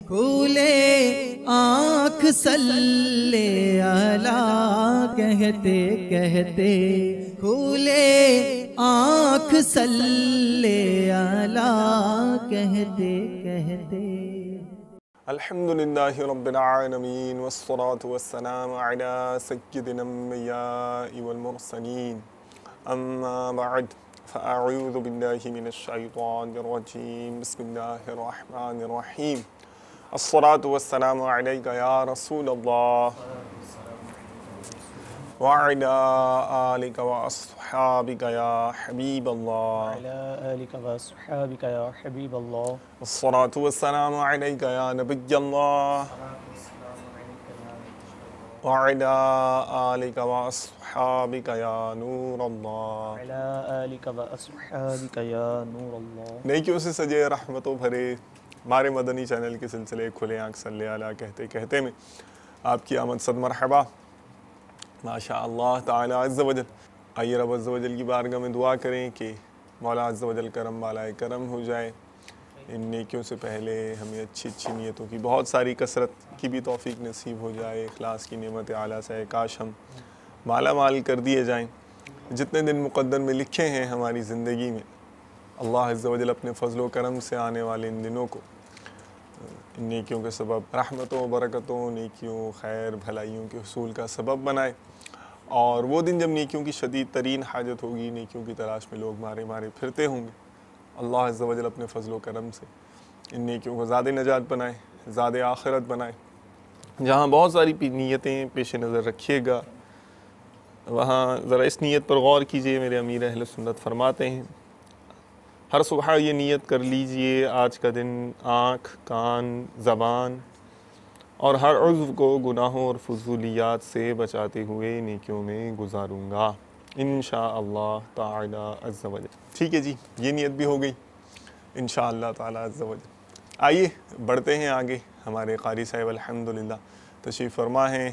کھولے آنکھ صلی علی کہتے کہتے، کھولے آنکھ صلی علی کہتے کہتے۔ الحمدللہ رب العالمین والصلاة والسلام علی سیدنا الانبیاء والمرسلین، اما بعد فاعوذ باللہ من الشیطان الرجیم، بسم اللہ الرحمن الرحیم۔ الصلاة والسلام علیک یا رسول اللہ وعلی آلک واصحابک یا حبیب اللہ، وعلى آلك وأصحابك يا حبيب الله، الصلاة والسلام علیک یا نبی اللہ وعلی آلک واصحابک یا نور اللہ، وعلى آلك وأصحابك يا نور الله۔ نیکیوں سے سجے رحمتوں بھرے ہمارے مدنی چینل کے سلسلے کھلے آنکھ صلی علی کہتے کہتے میں آپ کی آمد صد مرحبا ماشاء اللہ تعالی عز و جل۔ آئیے رب عز و جل کی بارگاہ میں دعا کریں کہ مولا عز و جل کرم بالائے کرم ہو جائے، ان نیکیوں سے پہلے ہمیں اچھی اچھی نیتوں کی بہت ساری کثرت کی بھی توفیق نصیب ہو جائے، اخلاص کی نعمت اعلیٰ سے کاش ہم مالا مال کر دیے جائیں۔ جتنے دن مقدر میں لکھے ہیں ہماری زندگی میں، اللہ عز و جل اپنے فضل و کرم سے آنے والے ان دنوں کو ان نیکیوں کے سبب رحمتوں برکتوں، نیکیوں خیر بھلائیوں کے حصول کا سبب بنائے، اور وہ دن جب نیکیوں کی شدید ترین حاجت ہوگی، نیکیوں کی تلاش میں لوگ مارے مارے پھرتے ہوں گے، اللہ عز و جل اپنے فضل و کرم سے ان نیکیوں کو زیادہ نجات بنائے، زیادہ آخرت بنائے۔ جہاں بہت ساری نیتیں پیش نظر رکھیے گا، وہاں ذرا اس نیت پر غور کیجئے۔ میرے امیر اہل سنت فرماتے ہیں ہر صبح یہ نیت کر لیجئے، آج کا دن آنکھ کان زبان اور ہر عضو کو گناہوں اور فضولیات سے بچاتے ہوئے نیکیوں میں گزاروں گا انشاءاللہ تعالی عز و جل۔ ٹھیک ہے جی، یہ نیت بھی ہو گئی انشاءاللہ تعالی عز و جل۔ آئیے بڑھتے ہیں آگے۔ ہمارے قاری صاحب الحمدللہ تشریف فرما ہیں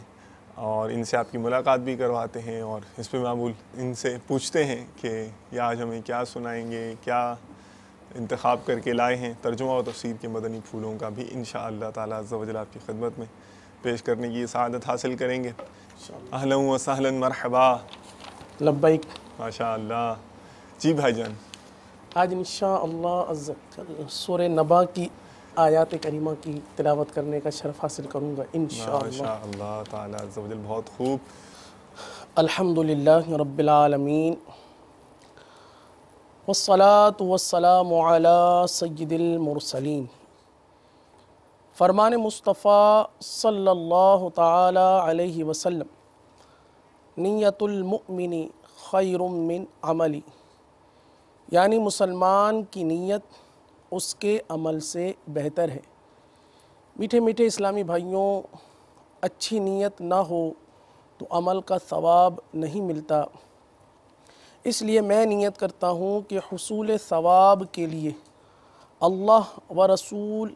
اور ان سے آپ کی ملاقات بھی کرواتے ہیں، اور اس پہ معمول ان سے پوچھتے ہیں کہ یہ آج ہمیں کیا سنائیں گے، کیا انتخاب کر کے لائے ہیں۔ ترجمہ و تفسیر کے مدنی پھولوں کا بھی انشاءاللہ تعالی عز و جل آپ کی خدمت میں پیش کرنے کی سعادت حاصل کریں گے۔ اہلا و سہلا مرحبا، لبیک۔ ماشاءاللہ جی بھائی جان۔ آج انشاءاللہ عز و جل سورہ نبا کی آیات کریمہ کی تلاوت کرنے کا شرف حاصل کروں گا انشاءاللہ۔ ماشاءاللہ تعالی عز و جل، بہت خوب۔ الحمدللہ رب العالمین، والصلاة والسلام علی سید المرسلین۔ فرمان مصطفیٰ صلی اللہ تعالی علیہ وسلم، نیت المؤمن خیر من عملی، یعنی مسلمان کی نیت اس کے عمل سے بہتر ہے۔ میٹھے میٹھے اسلامی بھائیوں، اچھی نیت نہ ہو تو عمل کا ثواب نہیں ملتا، اس لیے میں نیت کرتا ہوں کہ حصول ثواب کے لیے اللہ و رسول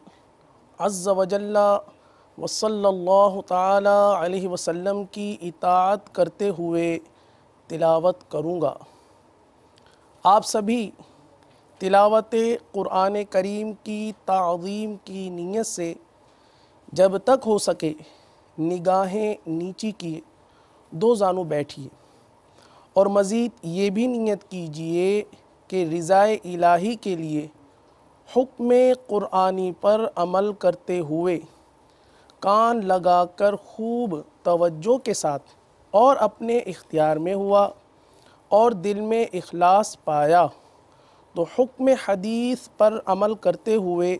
عز و جل و صلی اللہ تعالی علیہ وسلم کی اطاعت کرتے ہوئے تلاوت کروں گا۔ آپ سبھی تلاوت قرآن کریم کی تعظیم کی نیت سے جب تک ہو سکے نگاہیں نیچی کیے دو زانوں بیٹھیے، اور مزید یہ بھی نیت کیجئے کہ رضائے الہی کے لیے حکم قرآنی پر عمل کرتے ہوئے کان لگا کر خوب توجہ کے ساتھ اور اپنے اختیار میں ہوا اور دل میں اخلاص پایا تو حکم حدیث پر عمل کرتے ہوئے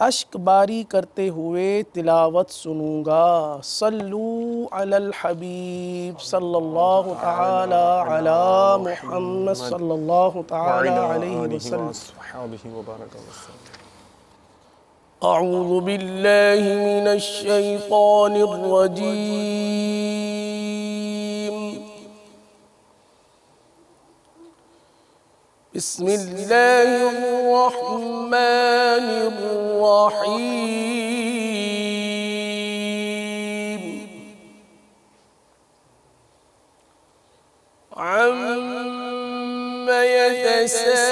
اشک باری کرتے ہوئے تلاوت سنوں گا۔ صلو علی الحبیب صلی اللہ تعالی علی محمد صلی اللہ تعالی علیہ وسلم۔ اعوذ باللہ من الشیطان الرجیم، بسم اللہ الرحمن الرحیم۔ عم يتساءلون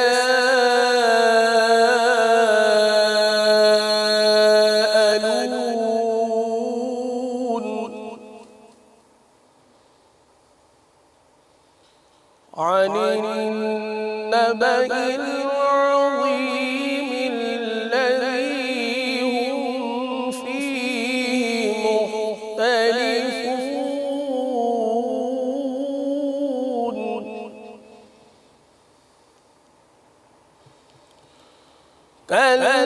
عن النبأ العظيم الذي هم فيه مختلفون كلا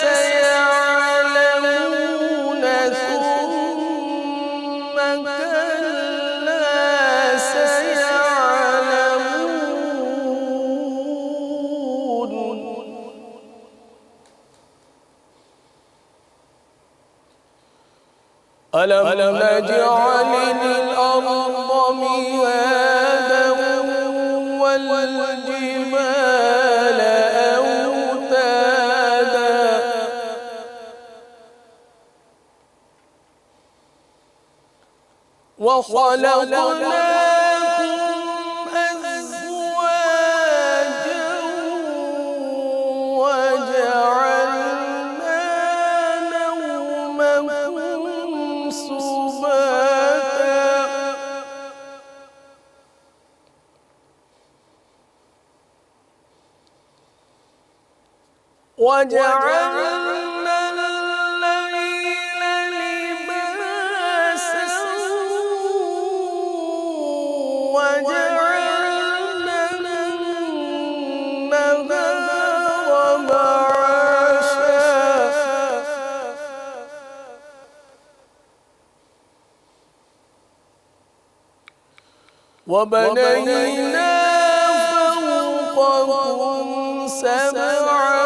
سيعلمون ثم كلا سيعلمون ألم نجعل الأرض مهادا والجبال أوتادا وخلقناكم أزواجا وجعلنا نومكم سباتا وجعلنا الليل لباسا وجعلنا النهار معاشا وبنينا فوقكم سبعا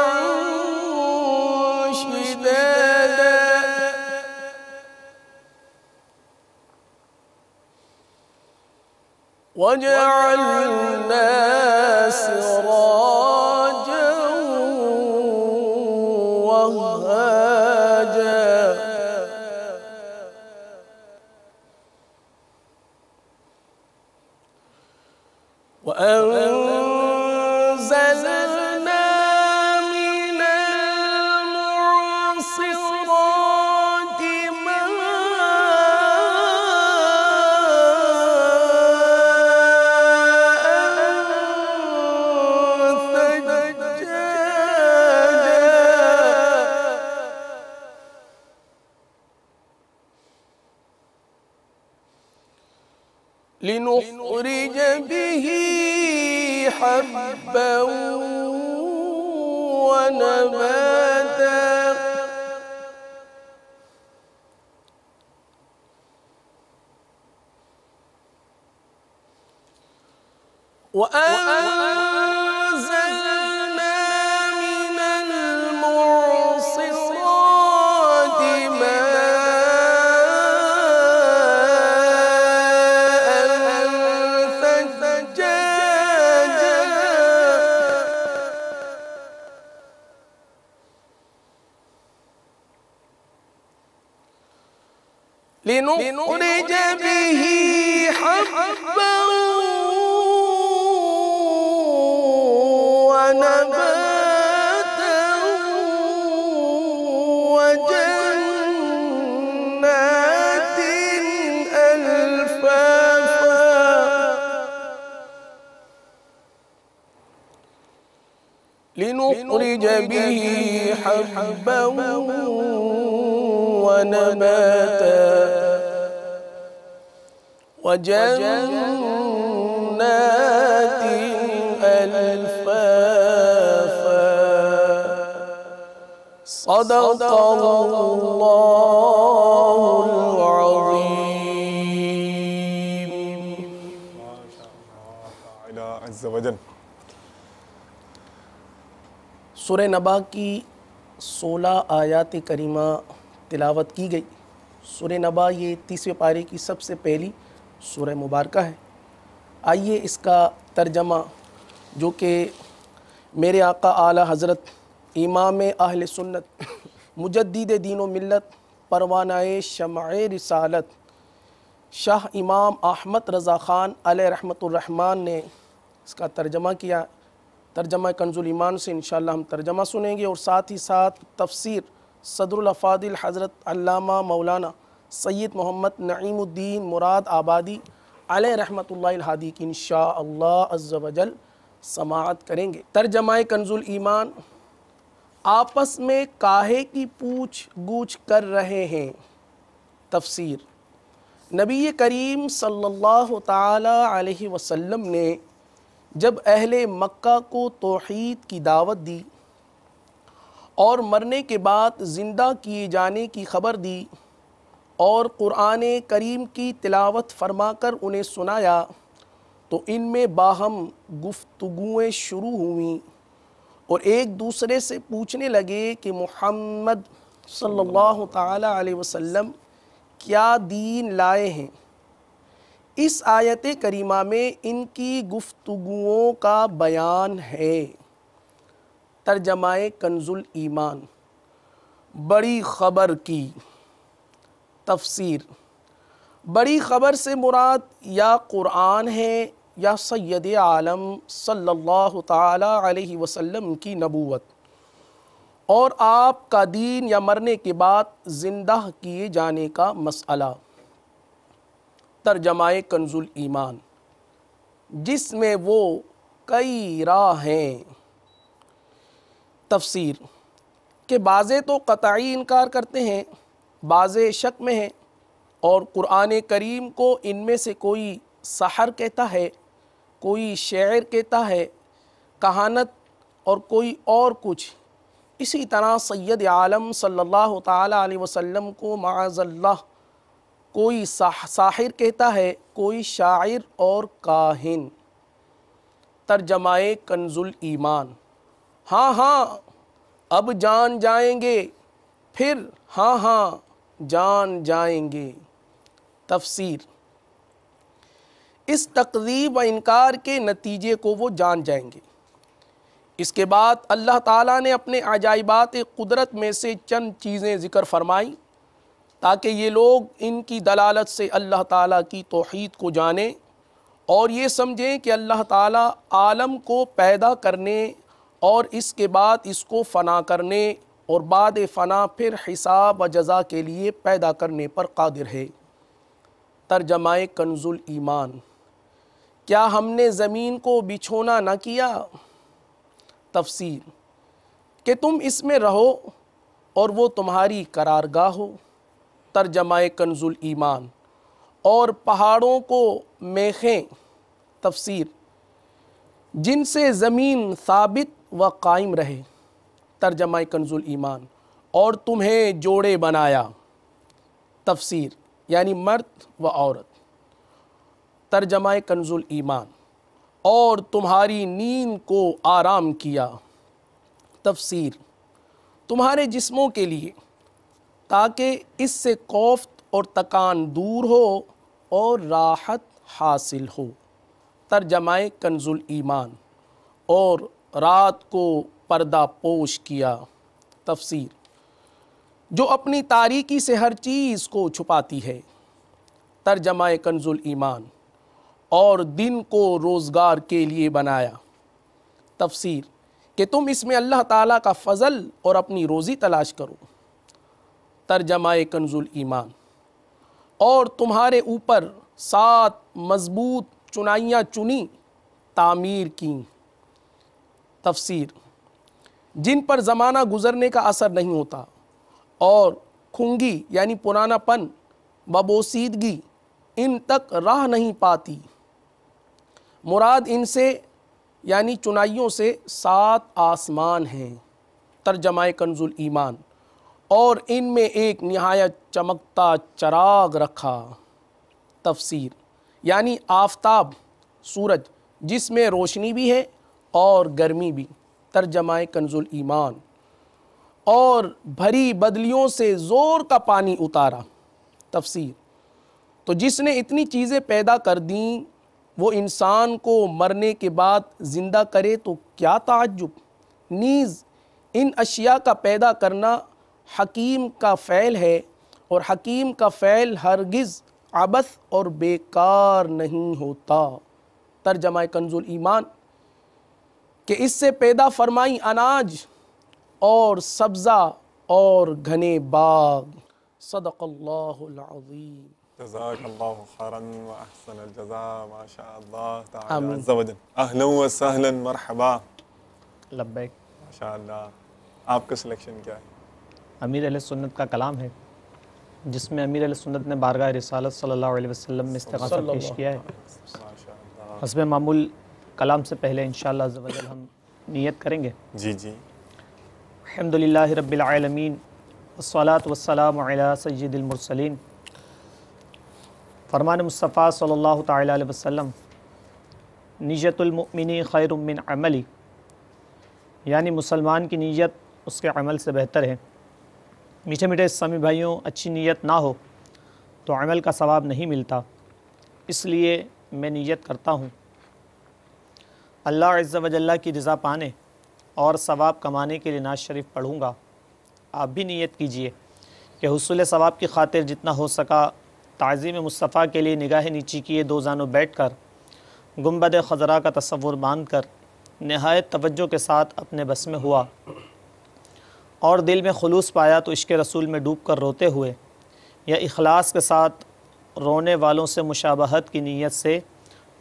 شدادا وجعلنا سراجا وهاجا وأنزلنا من المعصرات لنخرج به حبا ونباتا وأنزلنا من المعصرات ماء ثجاجا لنخرج به حبا ونباتا وجنات ألفافا لنخرج به حبا ونباتا وجنات ألفافا صدق الله العظيم. عز وجل. سورہ نبا کی 16 آیات کریمہ تلاوت کی گئی. سورہ نبا یہ 30ویں پارے کی سب سے پہلی سورہ مبارکہ ہے. آئیے اس کا ترجمہ جو کہ میرے آقا اعلیٰ حضرت امام اہل سنت مجدد دین و ملت پروانہ شمع رسالت شاہ امام احمد رضا خان علیہ رحمۃ الرحمن نے اس کا ترجمہ کیا. ترجمہ کنز الایمان سے انشاءاللہ ہم ترجمہ سنیں گے اور ساتھ ہی ساتھ تفسیر صدر الافاضل حضرت علامہ مولانا سید محمد نعیم الدین مراد آبادی علیہ رحمۃ اللہ الہادی کی انشاءاللہ عز و جل سماعت کریں گے۔ ترجمہ کنز الایمان۔ آپس میں کاہے کی پوچھ گوچھ کر رہے ہیں۔ تفسیر۔ نبی کریم صلی اللہ تعالی علیہ وسلم نے جب اہل مکہ کو توحید کی دعوت دی اور مرنے کے بعد زندہ کیے جانے کی خبر دی اور قرآن کریم کی تلاوت فرما کر انہیں سنایا تو ان میں باہم گفتگویں شروع ہوئیں اور ایک دوسرے سے پوچھنے لگے کہ محمد صلی اللہ تعالی علیہ وسلم کیا دین لائے ہیں۔ اس آیت کریمہ میں ان کی گفتگوؤں کا بیان ہے۔ ترجمہ کنز الایمان۔ بڑی خبر کی تفسیر۔ بڑی خبر سے مراد یا قرآن ہے یا سید عالم صلی اللہ تعالی علیہ وسلم کی نبوت اور آپ کا دین یا مرنے کے بعد زندہ کیے جانے کا مسئلہ۔ ترجمہ کنز الایمان، جس میں وہ کئی راہ ہیں۔ تفسیر کہ بعضے تو قطعی انکار کرتے ہیں، بعضے شک میں ہیں، اور قرآن کریم کو ان میں سے کوئی سحر کہتا ہے، کوئی شعر کہتا ہے، کہانت، اور کوئی اور کچھ۔ اسی طرح سید عالم صلی اللہ تعالی علیہ وسلم کو معاذ اللہ کوئی ساحر کہتا ہے، کوئی شاعر اور کاہن۔ ترجمہ کنز الایمان۔ ہاں ہاں اب جان جائیں گے، پھر ہاں ہاں جان جائیں گے۔ تفسیر اس تکذیب و انکار کے نتیجے کو وہ جان جائیں گے۔ اس کے بعد اللہ تعالیٰ نے اپنے عجائبات قدرت میں سے چند چیزیں ذکر فرمائیں تاکہ یہ لوگ ان کی دلالت سے اللہ تعالیٰ کی توحید کو جانیں اور یہ سمجھیں کہ اللہ تعالیٰ عالم کو پیدا کرنے اور اس کے بعد اس کو فنا کرنے اور بعد فنا پھر حساب و جزا کے لیے پیدا کرنے پر قادر ہے۔ ترجمہ کنز الایمان۔ کیا ہم نے زمین کو بچھونا نہ کیا؟ تفسیر کہ تم اس میں رہو اور وہ تمہاری قرارگاہ ہو۔ ترجمہ کنز الایمان۔ اور پہاڑوں کو میخیں۔ تفسیر جن سے زمین ثابت و قائم رہے۔ ترجمہ کنز الایمان۔ اور تمہیں جوڑے بنایا۔ تفسیر یعنی مرد و عورت۔ ترجمہ کنز الایمان۔ اور تمہاری نیند کو آرام کیا۔ تفسیر تمہارے جسموں کے لیے تاکہ اس سے کوفت اور تکان دور ہو اور راحت حاصل ہو۔ ترجمہ کنز الایمان۔ اور رات کو پردہ پوش کیا۔ تفسیر جو اپنی تاریکی سے ہر چیز کو چھپاتی ہے۔ ترجمہ کنز الایمان۔ اور دن کو روزگار کے لیے بنایا۔ تفسیر کہ تم اس میں اللہ تعالیٰ کا فضل اور اپنی روزی تلاش کرو۔ ترجمہ کنز الایمان۔ اور تمہارے اوپر 7 مضبوط چنائیاں چنی تعمیر کیں۔ تفسیر جن پر زمانہ گزرنے کا اثر نہیں ہوتا اور کھنگی یعنی پرانا پن ببوسیدگی ان تک راہ نہیں پاتی۔ مراد ان سے یعنی چنائیوں سے 7 آسمان ہیں۔ ترجمہ کنز الایمان۔ اور ان میں ایک نہایت چمکتا چراغ رکھا۔ تفسیر یعنی آفتاب، سورج، جس میں روشنی بھی ہے اور گرمی بھی۔ ترجمہ کنز الایمان۔ اور بھری بدلیوں سے زور کا پانی اتارا۔ تفسیر تو جس نے اتنی چیزیں پیدا کر دیں وہ انسان کو مرنے کے بعد زندہ کرے تو کیا تعجب۔ نیز ان اشیاء کا پیدا کرنا حکیم کا فعل ہے اور حکیم کا فعل ہرگز عبث اور بیکار نہیں ہوتا۔ ترجمہ کنز الایمان کہ اس سے پیدا فرمائی اناج اور سبزہ اور گھنے باغ۔ صدق اللہ العظیم۔ جزاک اللہ خیرا و احسن الجزاء، ما شاء اللہ تعالی عز و جل۔ اہلا و سہلا مرحبا۔ لبیک۔ ماشاء اللہ، آپ کا سلیکشن کیا ہے؟ امیر اہل سنت کا کلام ہے، جس میں امیر اہل سنت نے بارگاہ رسالت صلی اللہ علیہ وسلم میں استغاثہ پیش کیا ہے۔ ماشاء اللہ۔ حسب معمول کلام سے پہلے انشاءاللہ عز و جل ہم نیت کریں گے۔ جی جی۔ الحمدللہ رب العالمین والصلاة والسلام علی سید المرسلین۔ فرمان مصطفیٰ صلی اللہ تعالی علیہ وسلم، نیت المؤمن خیر من عملی، یعنی مسلمان کی نیت اس کے عمل سے بہتر ہے۔ میٹھے میٹھے اسلامی بھائیوں، اچھی نیت نہ ہو تو عمل کا ثواب نہیں ملتا، اس لیے میں نیت کرتا ہوں اللہ عز و جل کی رضا پانے اور ثواب کمانے کے لیے نعت شریف پڑھوں گا۔ آپ بھی نیت کیجئے کہ حصول ثواب کی خاطر جتنا ہو سکا تعظیم مصطفیٰ کے لیے نگاہ نیچی کیے دو زانوں بیٹھ کر گنبد خضرا کا تصور باندھ کر نہایت توجہ کے ساتھ اپنے بس میں ہوا اور دل میں خلوص پایا تو عشق رسول میں ڈوب کر روتے ہوئے یا اخلاص کے ساتھ رونے والوں سے مشابہت کی نیت سے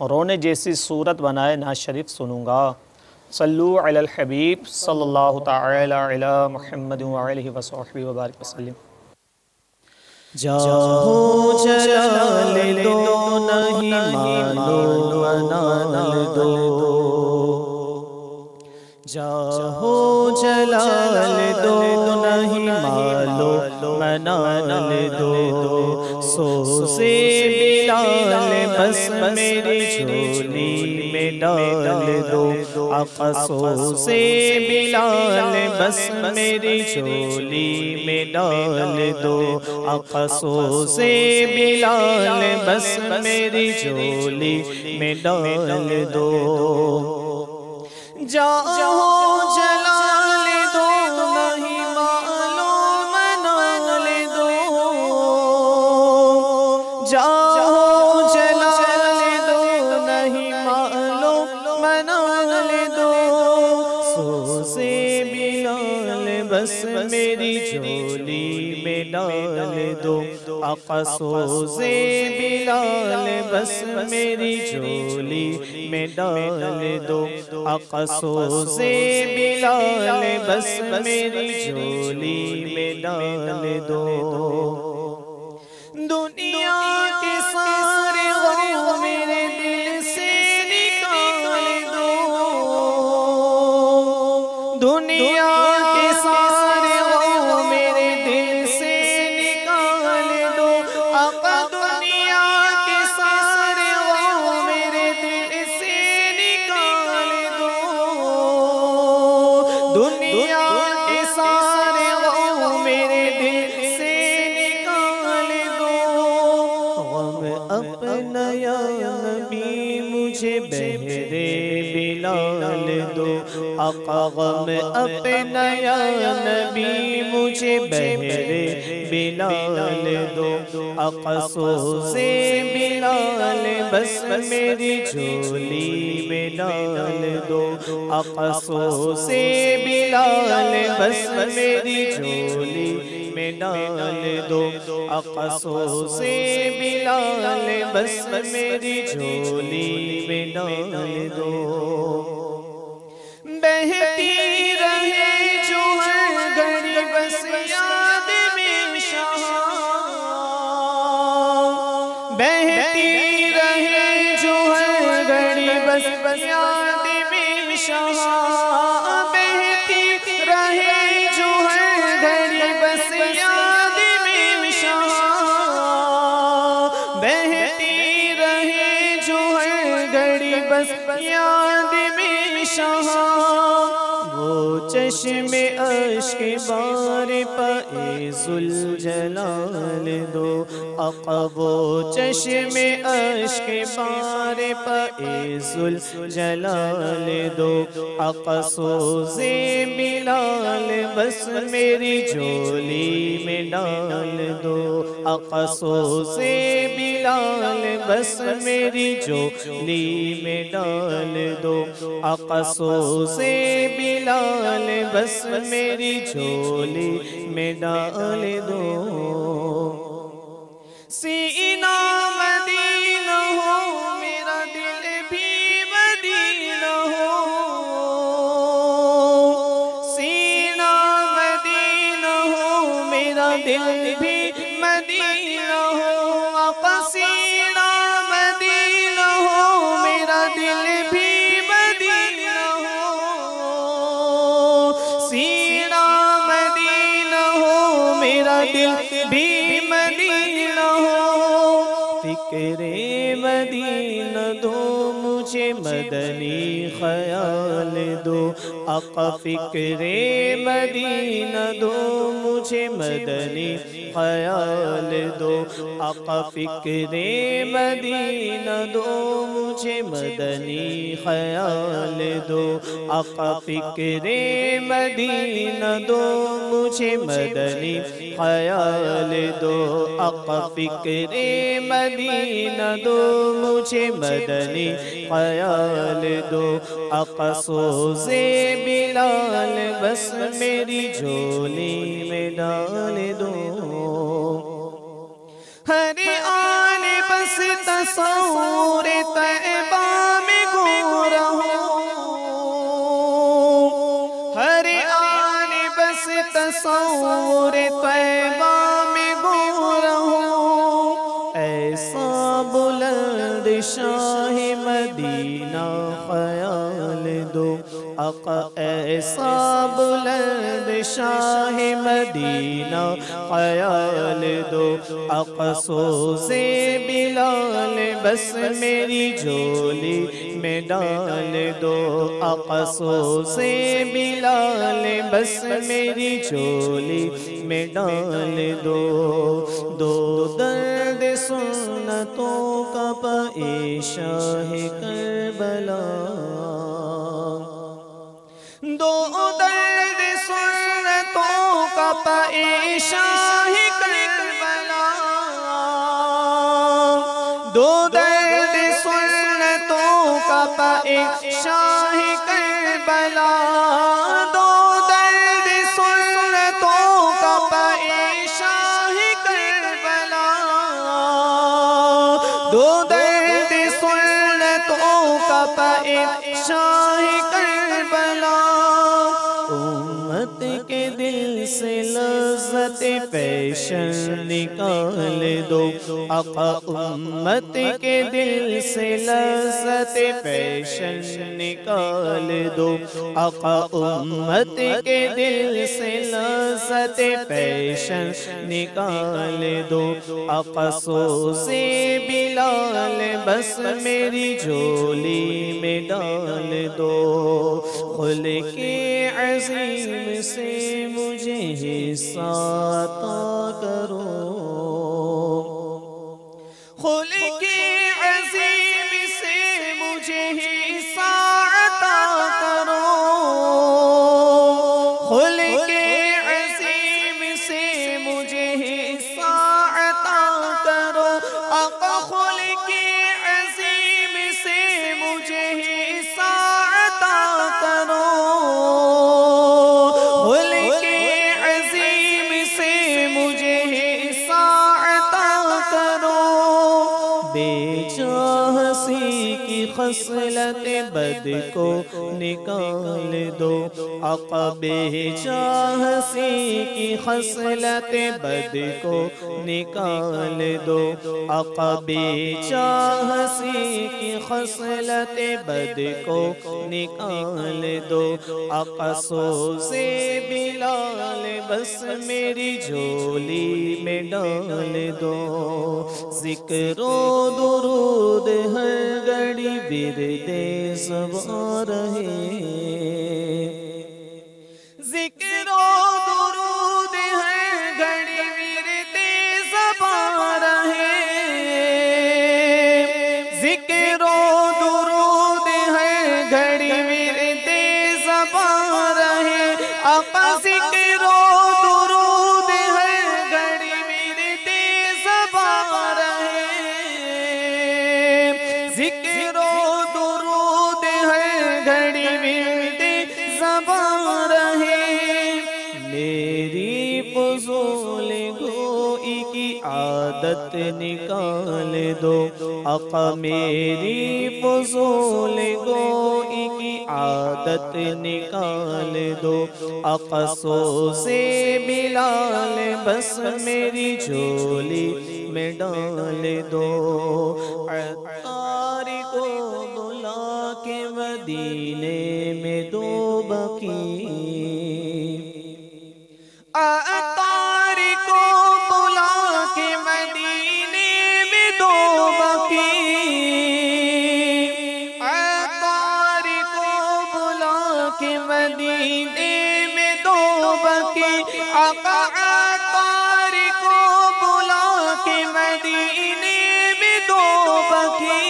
رونے جیسی صورت بنائے نعت شریف سنوں گا۔ صلو علی الحبیب صلی اللہ تعالی علی محمد وعلیہ وصحبہ وبارک وسلم۔ جاہو جلال دو نہیں مالو منال دو، جاہو جلال دو نہیں مالو منال دو، سوزے بلال بس میری جھولی میں ڈال دو، آقا سوزے بلال بس میری جھولی میں ڈال دو، آقا سوزے بلال بس میری جھولی میں ڈال دو، جاؤ جلال دو نہیں معلوم منال دو، جاؤ جلال دو نہیں معلوم منال دو، سوزے بلال بس میری جھولی میں ڈال دو، آقا سوزے بلال بس میری جھولی میں ڈال دو، آقا سوزے بلال بس میری جھولی میں ڈال دو، دنیا کے سارے غم میرے دل سے نکال دو، دنیا کے سارے غم میرے دل سے نکال دو، آقا دنیا کے سارے غم میرے دل سے نکال دو، دنیا کے سارے غم میرے دل سے نکال دو، غم اپنا یا نبی مجھے بہرے بلال دو، آقا غم اپنا یا نبی مجھے بہرے بلال دو، آقا سوزے بلال بس میری جھولی میں ڈال دو، آقا سوزے بلال بس میری جھولی میں ڈال دو، آقا سوزے بلال بس میری جھولی میں ڈال دو، بہتی رہے جو ہر گھڑی بس یاد میں شاہ، بہتی رہے جو ہر گھڑی بس یاد میں شاہ، بہتی رہے جو ہر گھڑی بس یاد میں شاہ، بہتی رہے جو ہر گھڑی بس یاد میں شاہ، وہ چشم اشک بار پائے ذوالجلال دو، آقا وہ چشم اشک بار پائے ذوالجلال دو، آقا سوزے بلال بس میری جھولی میں ڈال دو، اقصو سے بلال بس میری جھولی میں ڈال دو اقصو سے بلال بس میری جھولی میں ڈال دو سینہ مدینہ ہو میرا دل بھی مدینہ ہو سینہ مدینہ ہو میرا دل بھی مدینہ ہو آقا سینہ مدینہ ہو میرا دل بھی مدینہ ہو سینہ مدینہ ہو میرا دل بھی مدینہ ہو فکر مدینہ دو مجھے مدنی خیال دو آقا فکر مدینہ دو مجھے مدنی خیال دو آقا فکر مدینہ دو مجھے مدنی خیال دو آقا فکر مدینہ دو مجھے مدنی خیال دو آقا فکر مدینہ دو مجھے مدنی خیال دو اقصو سے بلال بس میری جھولی میں ڈال دو ہر آن بس تصور طیبہ میں گو رہو ہر آن بس تصور طیبہ میں گو رہو ایسا بلند شاہ مدینہ خیال دو آقا ایسا بلند شاہ مدینہ خیال دو اقصو سے بلال بس میری جھولی میں ڈال دو اقصو سے بلال بس میری جھولی میں ڈال دو دو درد سنتوں کا پائے شاہ کربلا دو درد سنتوں کا پائے شاہ کربلا دو درد سنتوں کا پائے شاہ کربلا دو درد سنتوں کا پائے شاہ کربلا دو درد سنتوں کا پائے شاہ کربلا امت کے دل سے لذت پیشن نکال دو آقا امت کے دل سے لذت پیشن نکال دو آقا امت کے دل سے لذت پیشن نکال دو اقصو سے بلال بس میری جھولی میں ڈال دو خلق عظیم سے مجھے حصہ عطا کرو خلق عظیم سے مجھے حصہ عطا کرو خلق عظیم سے مجھے حصہ عطا کرو آقا خلق عظیم سے مجھے حصہ عطا کرو خلق عظیم سے مجھے حصہ عطا کرو بے چاہسی کی خصلت بد کو نکال دو آقا بے چاہسی کی خصلت بد کو نکال دو آقا بے چاہسی کی خصلت بد کو نکال دو اقصو سے بلال بس میری جھولی میں ڈال دو ذکر و درود ہر گھڑی ورد زبان رہے ذکر و درود ہر گھڑی ورد زبان رہے ذکر و درود ہر گھڑی ورد زبان رہے آقا ذکر و درود ہر گھڑی ورد کی عادت نکال دو، آقا میری فضول گوئی کی عادت نکال دو، آقا سو سے بلال بس میری جھولی میں ڈال دو، عطار کو بلا کے مدینے میں دو بقی، عطار کو بلا کے مدینے میں دو بقی، عطار کو بلا کے مدینے میں دو بقی، آقا عطار کو بلا کے مدینے میں دو بقی،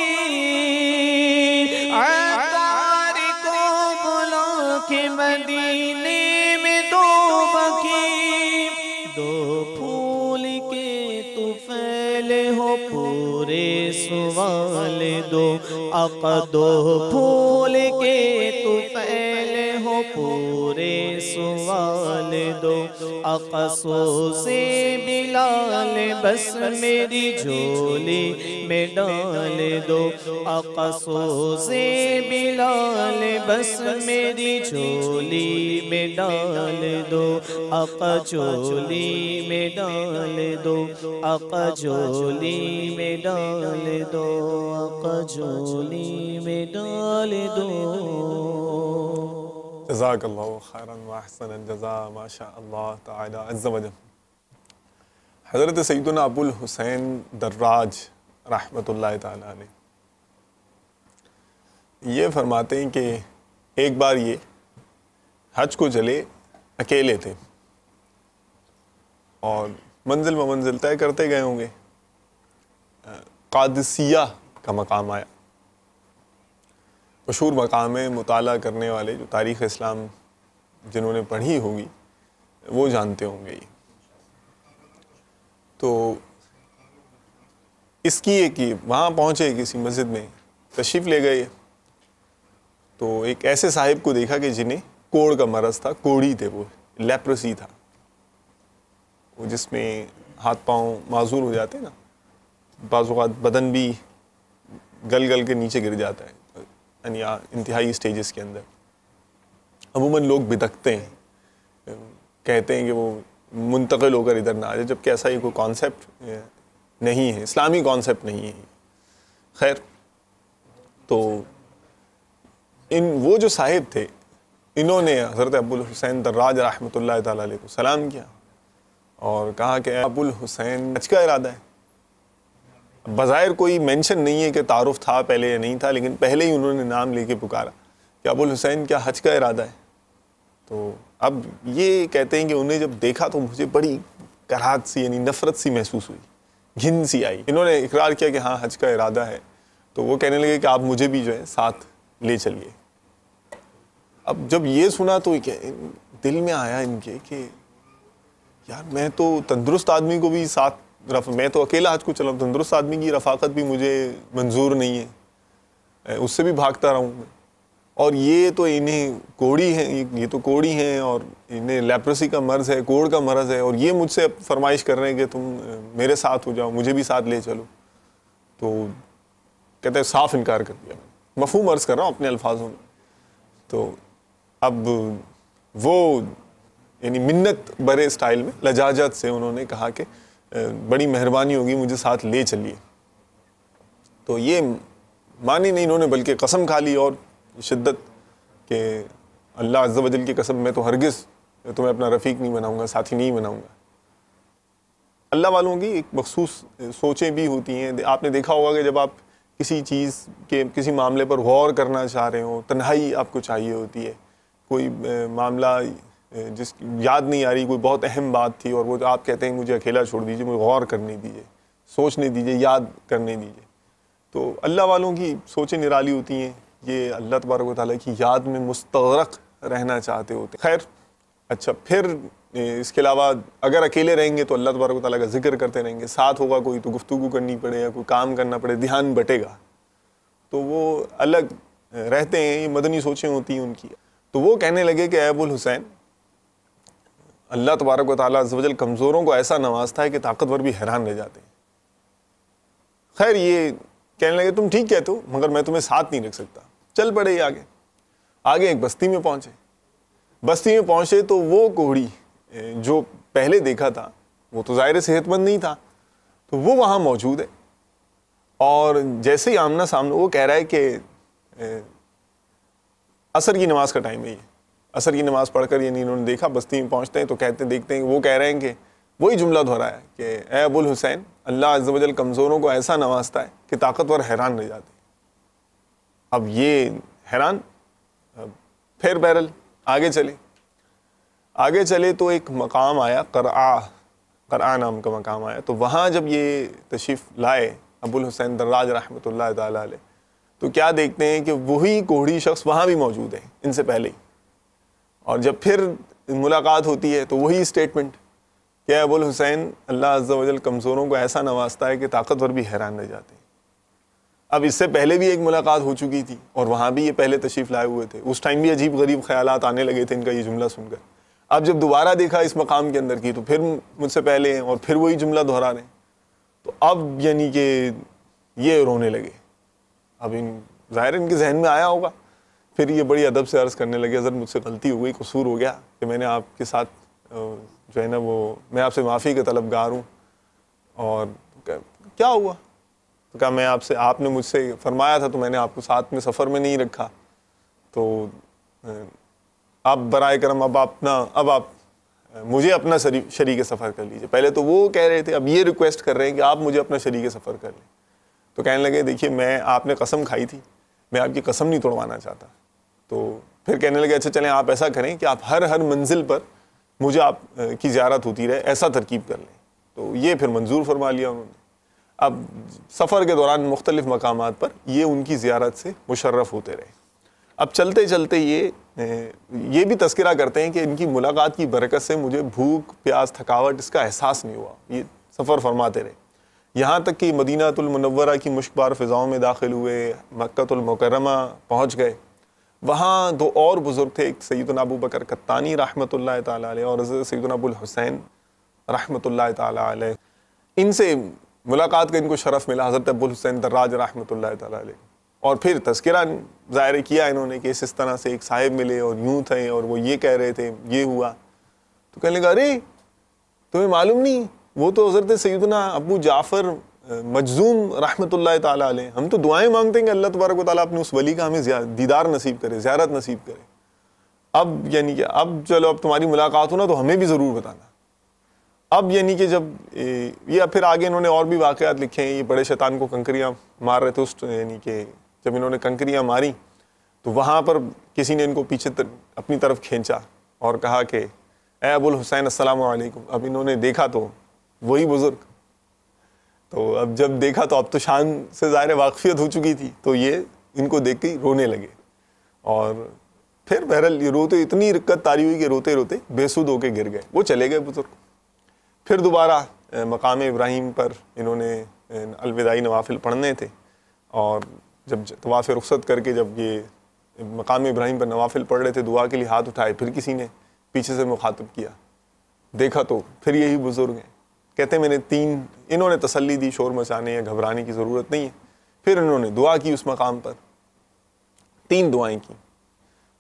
عطار کو بلا کے مدینے میں دو بقی، دو پھول کے طفیل ہو پورے سوال دو، آقا دو پھول کے طفیل ہو پورے سوال دو، آقا سو سے بلال بس میری جھولی میں ڈال دو، آقا سو سے بلال بس میری جھولی میں ڈال دو، آقا جھولی میں ڈال دو، آقا جھولی میں ڈال دو، آقا جھولی میں ڈال دو۔ جزاک اللہ خیراً و احسن الجزاء، ماشاء اللہ تعالی عز و جل۔ حضرت سیدنا ابو الحسین دراج رحمۃ اللہ تعالی علیہ یہ فرماتے ہیں کہ ایک بار یہ حج کو چلے، اکیلے تھے اور منزل بمنزل طے کرتے گئے ہوں گے، قادسیہ کا مقام آیا، مشہور مقام ہے، مطالعہ کرنے والے جو تاریخ اسلام جنہوں نے پڑھی ہوگی وہ جانتے ہوں گے یہ۔ تو اس کی ایک وہاں پہنچے، کسی مسجد میں تشریف لے گئے تو ایک ایسے صاحب کو دیکھا کہ جنہیں کوڑ کا مرض تھا، کوڑی تھے، وہ لیپرسی تھا، وہ جس میں ہاتھ پاؤں معذور ہو جاتے ہیں نا، بعض اوقات بدن بھی گل گل کے نیچے گر جاتا ہے، یعنی انتہائی سٹیجز کے اندر عموماً لوگ بدکتے ہیں، کہتے ہیں کہ وہ منتقل ہو کر ادھر نہ آ جائے، جبکہ ایسا ہی کوئی کانسیپٹ نہیں ہے، اسلامی کانسیپٹ نہیں ہے۔ خیر، تو وہ جو صاحب تھے، انہوں نے حضرت ابو الحسین دراج رحمۃ اللہ تعالیٰ علیہ کو سلام کیا اور کہا کہ ابو الحسین حج کا ارادہ ہے۔ بظاہر کوئی مینشن نہیں ہے کہ تعارف تھا پہلے یا نہیں تھا، لیکن پہلے ہی انہوں نے نام لے کے پکارا کہ ابو الحسین کیا حج کا ارادہ ہے؟ تو اب یہ کہتے ہیں کہ انہیں جب دیکھا تو مجھے بڑی کراہت سی، یعنی نفرت سی محسوس ہوئی، گھن سی آئی۔ انہوں نے اقرار کیا کہ ہاں حج کا ارادہ ہے، تو وہ کہنے لگے کہ آپ مجھے بھی جو ہے ساتھ لے چلیے۔ اب جب یہ سنا تو دل میں آیا ان کے کہ یار میں تو تندرست آدمی کو بھی ساتھ میں تو اکیلا حج کو چلا ہوں، تندرست آدمی کی رفاقت بھی مجھے منظور نہیں ہے، اس سے بھی بھاگتا رہوں میں، اور یہ تو انہیں کوڑی ہیں، یہ تو کوڑی ہیں اور انہیں لیپرسی کا مرض ہے، کوڑ کا مرض ہے، اور یہ مجھ سے فرمائش کر رہے ہیں کہ تم میرے ساتھ ہو جاؤ، مجھے بھی ساتھ لے چلو۔ تو کہتے ہیں صاف انکار کر دیا، مفہوم عرض کر رہا ہوں اپنے الفاظوں میں۔ تو اب وہ یعنی منت برے اسٹائل میں لجاجت سے انہوں نے کہا کہ بڑی مہربانی ہوگی مجھے ساتھ لے چلیے۔ تو یہ مانی نہیں انہوں نے، بلکہ قسم کھا لی اور شدت کہ اللہ عز و جل کی قسم میں تو ہرگز تمہیں اپنا رفیق نہیں بناؤں گا، ساتھی نہیں بناؤں گا۔ اللہ والوں کی ایک مخصوص سوچیں بھی ہوتی ہیں۔ آپ نے دیکھا ہوگا کہ جب آپ کسی چیز کے کسی معاملے پر غور کرنا چاہ رہے ہوں، تنہائی آپ کو چاہیے ہوتی ہے، کوئی معاملہ جس کی یاد نہیں آ رہی، کوئی بہت اہم بات تھی اور وہ آپ کہتے ہیں مجھے اکیلا چھوڑ دیجیے، مجھے غور کرنے دیجیے، سوچنے دیجیے، یاد کرنے دیجیے۔ تو اللہ والوں کی سوچیں نرالی ہوتی ہیں، یہ اللہ تبارک و تعالیٰ کی یاد میں مستغرق رہنا چاہتے ہوتے ہیں۔ خیر، اچھا، پھر اس کے علاوہ اگر اکیلے رہیں گے تو اللہ تبارک و تعالیٰ کا ذکر کرتے رہیں گے، ساتھ ہوگا کوئی تو گفتگو کرنی پڑے یا کوئی کام کرنا پڑے، دھیان بٹے گا، تو وہ الگ رہتے ہیں، یہ مدنی سوچیں ہوتی ہیں ان کی۔ تو وہ کہنے لگے کہ اے ابو الحسین، اللہ تبارک و تعالیٰ عز و جل کمزوروں کو ایسا نوازتا ہے کہ طاقتور بھی حیران رہ جاتے ہیں۔ خیر یہ کہنے لگے تم ٹھیک کہتے ہو مگر میں تمہیں ساتھ نہیں رکھ سکتا۔ چل پڑے یہ آگے ایک بستی میں پہنچے۔ بستی میں پہنچے تو وہ کوہڑی جو پہلے دیکھا تھا وہ تو ظاہر صحت مند نہیں تھا، تو وہ وہاں موجود ہے، اور جیسے ہی آمنا سامنے وہ کہہ رہا ہے کہ عصر کی نماز کا ٹائم ہے، یہ عصر کی نماز پڑھ کر یعنی انہوں نے دیکھا، بستی میں پہنچتے ہیں تو دیکھتے ہیں وہ کہہ رہے ہیں کہ وہی جملہ دہرایا ہے کہ اے ابو الحسین، اللہ عز و جل کمزوروں کو ایسا نوازتا ہے کہ طاقتور حیران رہ جاتے ہیں۔ اب یہ حیران، پھر بہرحال آگے چلے تو ایک مقام آیا، قرآ نام کا مقام آیا، تو وہاں جب یہ تشریف لائے ابو الحسین دراج رحمۃ اللہ تعالیٰ علیہ، تو کیا دیکھتے ہیں کہ وہی کوہڑی شخص وہاں بھی موجود ہے ان سے پہلے ہی، اور جب پھر ملاقات ہوتی ہے تو وہی اسٹیٹمنٹ کہ ابو الحسین، اللہ عز و جل کمزوروں کو ایسا نوازتا ہے کہ طاقتور بھی حیران رہ جاتے ہیں۔ اب اس سے پہلے بھی ایک ملاقات ہو چکی تھی اور وہاں بھی یہ پہلے تشریف لائے ہوئے تھے، اس ٹائم بھی عجیب غریب خیالات آنے لگے تھے ان کا یہ جملہ سن کر۔ اب جب دوبارہ دیکھا اس مقام کے اندر کی تو پھر مجھ سے پہلے ہیں اور پھر وہی جملہ دہرا رہے ہیں، تو اب یعنی کہ یہ رونے لگے۔ اب ظاہر ان کے ذہن میں آیا ہوگا، پھر یہ بڑی ادب سے عرض کرنے لگے، حضرت مجھ سے غلطی ہو گئی، قصور ہو گیا کہ میں نے آپ کے ساتھ جو ہے نا میں آپ سے معافی کا طلبگار ہوں، اور کیا ہوا؟ تو کہا میں آپ نے مجھ سے فرمایا تھا تو میں نے آپ کو ساتھ میں سفر میں نہیں رکھا، تو آپ برائے کرم اب آپ مجھے اپنا شریک سفر کر لیجئے۔ پہلے تو وہ کہہ رہے تھے، اب یہ ریکویسٹ کر رہے ہیں کہ آپ مجھے اپنا شریک سفر کر لیں۔ تو کہنے لگے دیکھیے آپ نے قسم کھائی تھی، میں آپ کی قسم نہیں توڑوانا چاہتا۔ تو پھر کہنے لگے اچھا چلیں آپ ایسا کریں کہ آپ ہر منزل پر مجھے آپ کی زیارت ہوتی رہے، ایسا ترکیب کر لیں۔ تو یہ پھر منظور فرما لیا انہوں نے۔ اب سفر کے دوران مختلف مقامات پر یہ ان کی زیارت سے مشرف ہوتے رہے۔ اب چلتے چلتے یہ بھی تذکرہ کرتے ہیں کہ ان کی ملاقات کی برکت سے مجھے بھوک پیاس تھکاوٹ اس کا احساس نہیں ہوا، یہ سفر فرماتے رہے، یہاں تک کہ مدینہ المنورہ کی مشکبار فضاؤں میں داخل ہوئے، مکہ المکرمہ پہنچ گئے۔ وہاں دو اور بزرگ تھے، ایک سیدنا ابو بکر قطانی رحمۃ اللہ تعالیٰ علیہ اور حضرت سیدنا ابو الحسین رحمۃ اللہ تعالیٰ علیہ، ان سے ملاقات کا ان کو شرف ملا، حضرت ابو الحسین دراج رحمۃ اللہ تعالیٰ علیہ۔ اور پھر تذکرہ ظاہر کیا انہوں نے کہ اس طرح سے ایک صاحب ملے اور یوں تھے اور وہ یہ کہہ رہے تھے، یہ ہوا۔ تو کہنے لگا ارے تمہیں معلوم نہیں، وہ تو حضرت سیدنا ابو جعفر مجذوم رحمۃ اللہ تعالیٰ علیہ، ہم تو دعائیں مانگتے ہیں کہ اللہ تبارک و تعالیٰ اپنے اس ولی کا ہمیں دیدار نصیب کرے، زیارت نصیب کرے۔ اب یعنی کہ اب چلو اب تمہاری ملاقات ہو نا تو ہمیں بھی ضرور بتانا۔ اب یعنی کہ جب یہ پھر آگے انہوں نے اور بھی واقعات لکھے ہیں، یہ بڑے شیطان کو کنکریاں مار رہے تھے اس یعنی کہ جب انہوں نے کنکریاں ماری تو وہاں پر کسی نے ان کو پیچھے اپنی طرف کھینچا اور کہا کہ اے ابو الحسین السلام علیکم۔ اب انہوں نے دیکھا تو وہی بزرگ، تو اب جب دیکھا تو اب تو شان سے ظاہر واقفیت ہو چکی تھی، تو یہ ان کو دیکھ کے رونے لگے، اور پھر بہرحال یہ روتے، اتنی رقت طاری ہوئی کہ روتے روتے بے سود ہو کے گر گئے، وہ چلے گئے بزرگ۔ پھر دوبارہ مقام ابراہیم پر انہوں نے الوداعی نوافل پڑھنے تھے، اور جب طواف رخصت کر کے جب یہ مقام ابراہیم پر نوافل پڑھ رہے تھے، دعا کے لیے ہاتھ اٹھائے، پھر کسی نے پیچھے سے مخاطب کیا، دیکھا تو پھر یہی بزرگ ہیں۔ کہتے ہیں انہوں نے تسلی دی، شور مچانے یا گھبرانے کی ضرورت نہیں ہے۔ پھر انہوں نے دعا کی اس مقام پر، 3 دعائیں کی،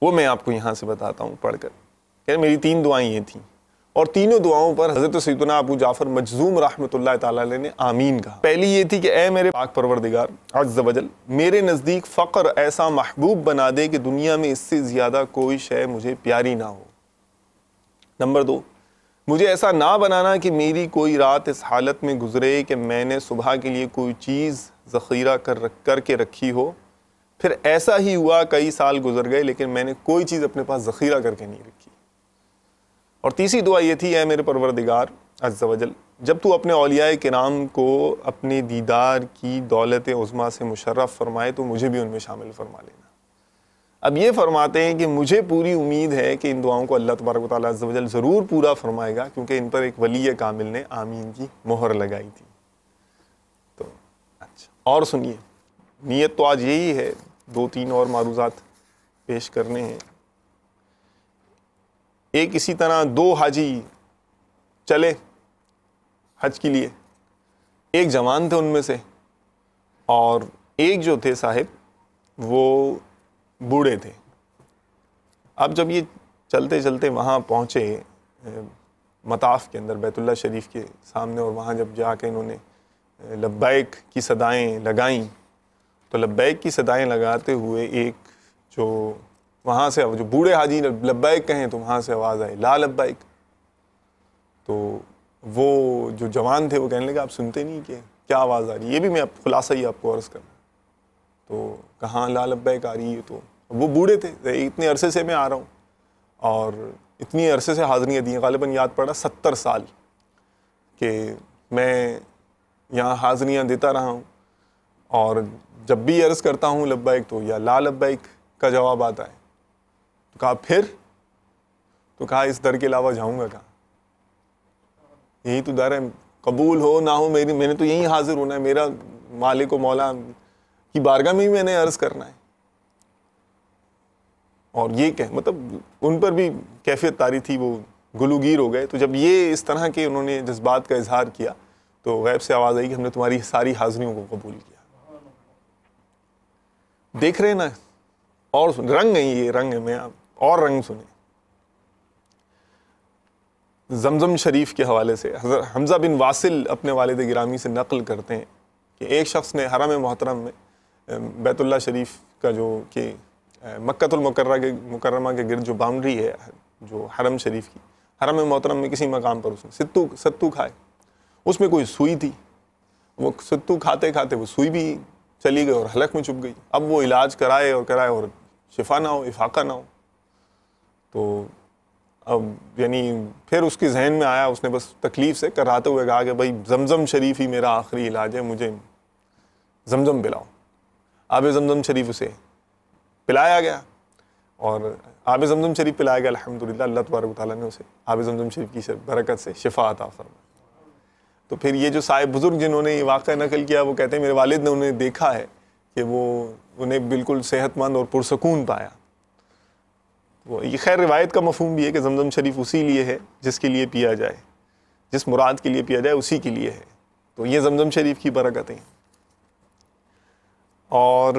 وہ میں آپ کو یہاں سے بتاتا ہوں پڑھ کر کہ میری 3 دعائیں یہ تھیں، اور تینوں دعاؤں پر حضرت سیدنا ابو جعفر مجذوم رحمۃ اللہ تعالیٰ علیہ نے آمین کہا۔ پہلی یہ تھی کہ اے میرے پاک پروردگار عز و جل، میرے نزدیک فقر ایسا محبوب بنا دے کہ دنیا میں اس سے زیادہ کوئی شے مجھے پیاری نہ ہو۔ نمبر 2، مجھے ایسا نہ بنانا کہ میری کوئی رات اس حالت میں گزرے کہ میں نے صبح کے لیے کوئی چیز ذخیرہ کر کے رکھی ہو، پھر ایسا ہی ہوا کئی سال گزر گئے لیکن میں نے کوئی چیز اپنے پاس ذخیرہ کر کے نہیں رکھی۔ اور تیسری دعا یہ تھی، اے میرے پروردگار عز و جل، جب تو اپنے اولیاء کرام کو اپنے دیدار کی دولت عظمیٰ سے مشرف فرمائے تو مجھے بھی ان میں شامل فرما لینا۔ اب یہ فرماتے ہیں کہ مجھے پوری امید ہے کہ ان دعاؤں کو اللہ تبارک و تعالیٰ عز و جل ضرور پورا فرمائے گا، کیونکہ ان پر ایک ولی کامل نے آمین کی مہر لگائی تھی۔ تو اچھا، اور سنیے، نیت تو آج یہی ہے، 2-3 اور معروضات پیش کرنے ہیں۔ ایک اسی طرح 2 حاجی چلے حج کے لیے. ایک جوان تھے ان میں سے اور ایک جو تھے صاحب وہ بوڑھے تھے. اب جب یہ چلتے چلتے وہاں پہنچے مطاف کے اندر بیت اللہ شریف کے سامنے، اور وہاں جب جا کے انہوں نے لبیک کی صدائیں لگائیں، تو لبیک کی صدائیں لگاتے ہوئے ایک جو وہاں سے جو بوڑھے حاجی لبیک کہیں تو وہاں سے آواز آئی لا لبیک. تو وہ جو جوان تھے وہ کہنے لگے آپ سنتے نہیں کہ کیا آواز آ رہی ہے؟ یہ بھی میں خلاصہ ہی آپ کو عرض کروں. تو کہاں لا لبیک آ رہی ہے؟ تو وہ بوڑھے تھے، اتنے عرصے سے میں آ رہا ہوں اور اتنی عرصے سے حاضریاں دی ہیں، غالباً یاد پڑا 70 سال کہ میں یہاں حاضریاں دیتا رہا ہوں، اور جب بھی عرض کرتا ہوں لبیک تو یا لا لبیک کا جواب آتا ہے. تو کہا پھر؟ تو کہا اس در کے علاوہ جاؤں گا کہاں؟ یہی تو در ہے، قبول ہو نہ ہو میں نے تو یہیں حاضر ہونا ہے، میرا مالک و مولا کی بارگاہ میں ہی میں نے عرض کرنا ہے. اور یہ کہ مطلب ان پر بھی کیفیت طاری تھی، وہ گلوگیر ہو گئے. تو جب یہ اس طرح کے انہوں نے جذبات کا اظہار کیا تو غیب سے آواز آئی کہ ہم نے تمہاری ساری حاضریوں کو قبول کیا. دیکھ رہے نا، اور رنگ ہیں، یہ رنگ ہے، میں اور رنگ سنیں. زمزم شریف کے حوالے سے حضرت حمزہ بن واصل اپنے والد گرامی سے نقل کرتے ہیں کہ ایک شخص نے حرم محترم میں بیت اللہ شریف کا جو کہ مکۃ المکرمہ کے گرد جو باؤنڈری ہے جو حرم شریف کی، حرم محترم میں کسی مقام پر اس نے ستو کھائے. اس میں کوئی سوئی تھی، وہ ستو کھاتے کھاتے وہ سوئی بھی چلی گئی اور حلق میں چپ گئی. اب وہ علاج کرائے اور شفا نہ ہو، افاقہ نہ ہو. تو اب یعنی پھر اس کی ذہن میں آیا، اس نے بس تکلیف سے کراتے ہوئے کہا کہ بھائی زمزم شریف ہی میرا آخری علاج ہے، مجھے زمزم پلاؤ. آب زمزم شریف اسے پلایا گیا اور آب زمزم شریف پلایا گیا. الحمدللہ اللہ تبارک و تعالیٰ نے اسے آب زمزم شریف کی برکت سے شفا عطا فرمائی. تو پھر یہ جو صاحب بزرگ جنہوں نے یہ واقعہ نقل کیا وہ کہتے ہیں میرے والد نے انہیں دیکھا ہے کہ وہ انہیں بالکل صحت مند اور پرسکون پایا. یہ خیر روایت کا مفہوم بھی ہے کہ زمزم شریف اسی لیے ہے جس کے لیے پیا جائے، جس مراد کے لیے پیا جائے اسی کے لیے ہے. تو یہ زمزم شریف کی برکتیں. اور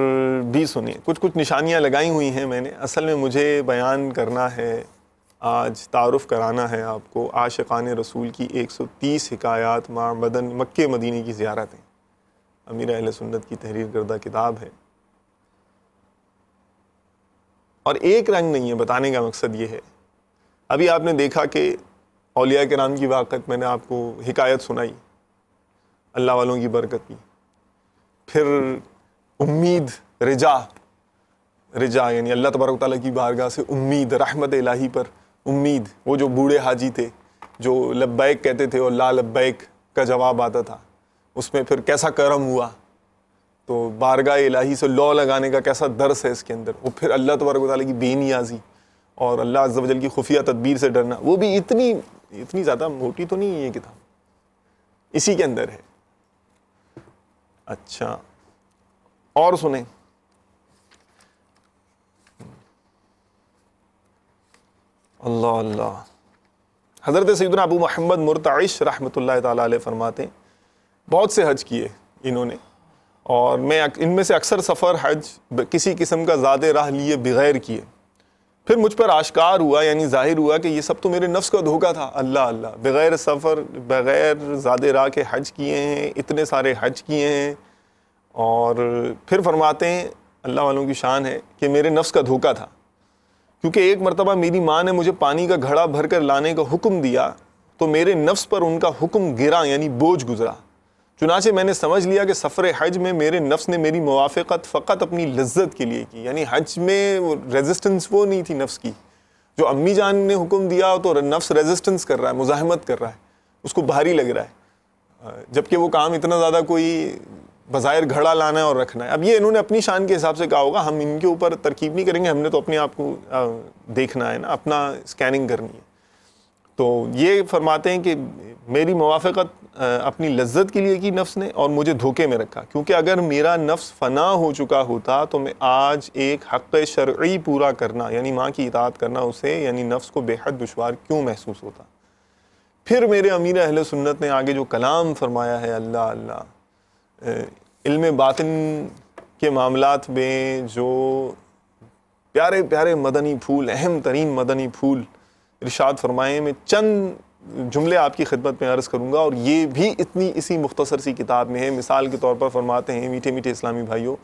بھی سنیں، کچھ نشانیاں لگائی ہوئی ہیں میں نے. اصل میں مجھے بیان کرنا ہے، آج تعارف کرانا ہے آپ کو عاشقان رسول کی 130 حکایات مکہ مدینے کی زیارتیں. امیر اہل سنت کی تحریر کردہ کتاب ہے. اور ایک رنگ نہیں ہے، بتانے کا مقصد یہ ہے. ابھی آپ نے دیکھا کہ اولیاء کرام کی واقعات میں نے آپ کو حکایت سنائی اللہ والوں کی برکت کی. پھر امید، رجا یعنی اللہ تبارک و تعالیٰ کی بارگاہ سے امید، رحمت الہی پر امید. وہ جو بوڑھے حاجی تھے جو لبیک کہتے تھے اور لا لبیک کا جواب آتا تھا، اس میں پھر کیسا کرم ہوا. تو بارگاہ الہی سے لو لگانے کا کیسا درس ہے اس کے اندر. وہ پھر اللہ تبارک و تعالیٰ کی بے نیازی اور اللہ عز و جل کی خفیہ تدبیر سے ڈرنا. وہ بھی اتنی زیادہ موٹی تو نہیں ہے یہ کتاب، اسی کے اندر ہے. اچھا اور سنیں، اللہ اللہ. حضرت سیدنا ابو محمد مرتعش رحمۃ اللہ تعالیٰ علیہ فرماتے ہیں بہت سے حج کیے انہوں نے، اور میں ان میں سے اکثر سفر حج کسی قسم کا زاد راہ لیے بغیر کیے. پھر مجھ پر آشکار ہوا یعنی ظاہر ہوا کہ یہ سب تو میرے نفس کا دھوکہ تھا. اللہ بغیر سفر بغیر زاد راہ کے حج کیے ہیں، اتنے سارے حج کیے ہیں. اور پھر فرماتے ہیں اللہ والوں کی شان ہے کہ میرے نفس کا دھوکہ تھا، کیونکہ ایک مرتبہ میری ماں نے مجھے پانی کا گھڑا بھر کر لانے کا حکم دیا تو میرے نفس پر ان کا حکم گرا یعنی بوجھ گزرا. چنانچہ میں نے سمجھ لیا کہ سفر حج میں میرے نفس نے میری موافقت فقط اپنی لذت کے لیے کی. یعنی حج میں ریزسٹنس وہ نہیں تھی نفس کی. جو امی جان نے حکم دیا تو نفس ریزسٹنس کر رہا ہے، مزاحمت کر رہا ہے، اس کو بھاری لگ رہا ہے، جبکہ وہ کام اتنا زیادہ کوئی بظاہر گھڑا لانا ہے اور رکھنا ہے. اب یہ انہوں نے اپنی شان کے حساب سے کہا ہوگا، ہم ان کے اوپر ترکیب نہیں کریں گے، ہم نے تو اپنے آپ کو دیکھنا ہے نا، اپنا اسکیننگ کرنی ہے. تو یہ فرماتے ہیں کہ میری موافقت اپنی لذت کے لیے کی نفس نے اور مجھے دھوکے میں رکھا، کیونکہ اگر میرا نفس فنا ہو چکا ہوتا تو میں آج ایک حق شرعی پورا کرنا یعنی ماں کی اطاعت کرنا اسے یعنی نفس کو بے حد دشوار کیوں محسوس ہوتا. پھر میرے امیر اہل سنت نے آگے جو کلام فرمایا ہے اللہ اللہ، علم باطن کے معاملات میں جو پیارے پیارے مدنی پھول، اہم ترین مدنی پھول ارشاد فرمائے، میں چند جملے آپ کی خدمت میں عرض کروں گا، اور یہ بھی اسی مختصر سی کتاب میں ہے۔ مثال کے طور پر فرماتے ہیں میٹھے میٹھے اسلامی بھائیوں،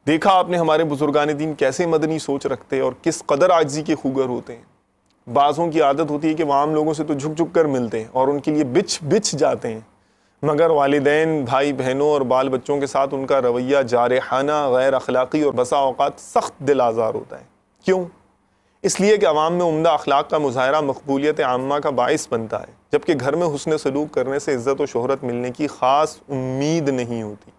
دیکھا آپ نے ہمارے بزرگان دین کیسے مدنی سوچ رکھتے اور کس قدر عاجزی کے خوگر ہوتے ہیں۔ بعضوں کی عادت ہوتی ہے کہ وہ عام لوگوں سے تو جھک جھک کر ملتے ہیں اور ان کے لیے بچ جاتے ہیں، مگر والدین، بھائی بہنوں اور بال بچوں کے ساتھ ان کا رویہ جارحانہ، غیر اخلاقی اور بسا اوقات سخت دل آزار ہوتا ہے۔ کیوں؟ اس لیے کہ عوام میں عمدہ اخلاق کا مظاہرہ مقبولیت عامہ کا باعث بنتا ہے، جبکہ گھر میں حسن سلوک کرنے سے عزت و شہرت ملنے کی خاص امید نہیں ہوتی۔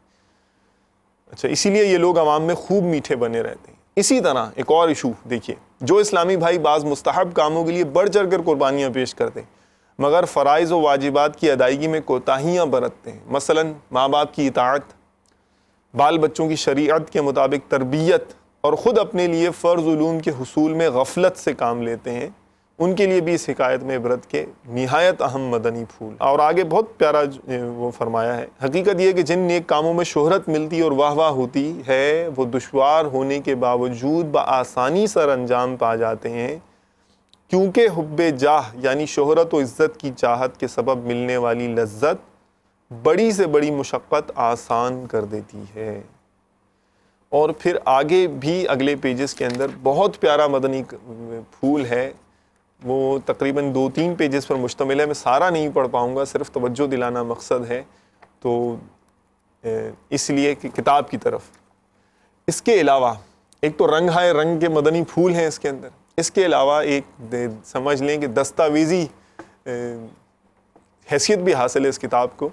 اچھا، اسی لیے یہ لوگ عوام میں خوب میٹھے بنے رہتے ہیں۔ اسی طرح ایک اور ایشو دیکھیے، جو اسلامی بھائی بعض مستحب کاموں کے لیے بڑھ چڑھ کر قربانیاں پیش کرتے ہیں مگر فرائض و واجبات کی ادائیگی میں کوتاہیاں برتتے ہیں، مثلا ماں باپ کی اطاعت، بال بچوں کی شریعت کے مطابق تربیت، اور خود اپنے لیے فرض علوم کے حصول میں غفلت سے کام لیتے ہیں، ان کے لیے بھی اس حکایت میں عبرت کے نہایت اہم مدنی پھول۔ اور آگے بہت پیارا وہ فرمایا ہے، حقیقت یہ کہ جن نیک کاموں میں شہرت ملتی اور واہ واہ ہوتی ہے وہ دشوار ہونے کے باوجود بآسانی سر انجام پا جاتے ہیں، کیونکہ حب جاہ یعنی شہرت و عزت کی چاہت کے سبب ملنے والی لذت بڑی سے بڑی مشقت آسان کر دیتی ہے۔ اور پھر آگے بھی اگلے پیجز کے اندر بہت پیارا مدنی پھول ہے، وہ تقریباً 2-3 پیجز پر مشتمل ہے، میں سارا نہیں پڑھ پاؤں گا، صرف توجہ دلانا مقصد ہے، تو اس لیے کہ کتاب کی طرف۔ اس کے علاوہ ایک تو رنگ ہائے رنگ کے مدنی پھول ہیں اس کے اندر، اس کے علاوہ ایک سمجھ لیں کہ دستاویزی حیثیت بھی حاصل ہے اس کتاب کو،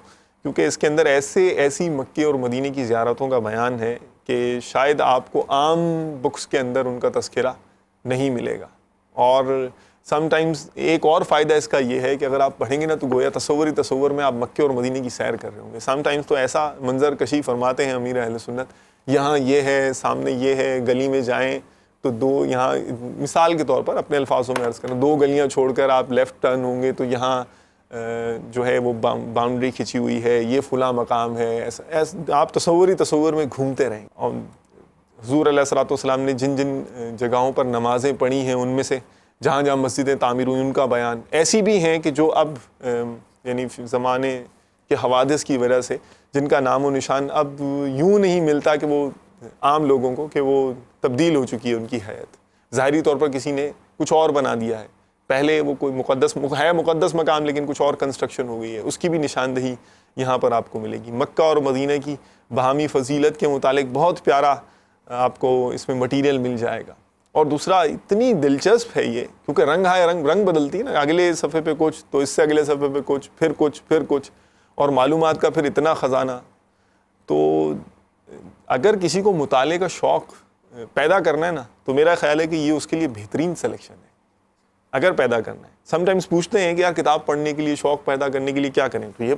کیونکہ اس کے اندر ایسی مکے اور مدینے کی زیارتوں کا بیان ہے کہ شاید آپ کو عام بکس کے اندر ان کا تذکرہ نہیں ملے گا۔ اور سم ٹائمز ایک اور فائدہ اس کا یہ ہے کہ اگر آپ پڑھیں گے نا تو گویا تصور میں آپ مکے اور مدینے کی سیر کر رہے ہوں گے۔ سم ٹائمز تو ایسا منظر کشی فرماتے ہیں امیر اہل سنت، یہاں یہ ہے، سامنے یہ ہے، گلی میں جائیں تو دو، یہاں مثال کے طور پر اپنے الفاظوں میں عرض کریں، 2 گلیاں چھوڑ کر آپ لیفٹ ٹرن ہوں گے تو یہاں جو ہے وہ باؤنڈری کھچی ہوئی ہے، یہ فلاں مقام ہے، ایسا آپ تصور میں گھومتے رہیں۔ اور حضور علیہ الصلوۃ والسلام نے جن جگہوں پر نمازیں پڑھی ہیں ان میں سے جہاں جہاں مسجدیں تعمیر ہوئی ان کا بیان، ایسی بھی ہیں کہ جو اب یعنی زمانے کے حوادث کی وجہ سے جن کا نام و نشان اب یوں نہیں ملتا کہ وہ عام لوگوں کو، کہ وہ تبدیل ہو چکی ہے ان کی حیت، ظاہری طور پر کسی نے کچھ اور بنا دیا ہے، پہلے وہ کوئی مقدس مقام لیکن کچھ اور کنسٹرکشن ہو گئی ہے، اس کی بھی نشاندہی یہاں پر آپ کو ملے گی۔ مکہ اور مدینہ کی باہمی فضیلت کے متعلق بہت پیارا آپ کو اس میں مٹیریل مل جائے گا۔ اور دوسرا اتنی دلچسپ ہے یہ، کیونکہ رنگ ہائے رنگ بدلتی ہے نا، اگلے صفحے پہ کچھ تو اس سے اگلے صفحے پہ کچھ، پھر کچھ، اور معلومات کا پھر اتنا خزانہ۔ تو اگر کسی کو مطالعے کا شوق پیدا کرنا ہے نا تو میرا خیال ہے کہ یہ اس کے لیے بہترین سلیکشن ہے، اگر پیدا کرنا ہے۔ سم ٹائمز پوچھتے ہیں کہ یار کتاب پڑھنے کے لیے، شوق پیدا کرنے کے لیے کیا کریں؟ تو یہ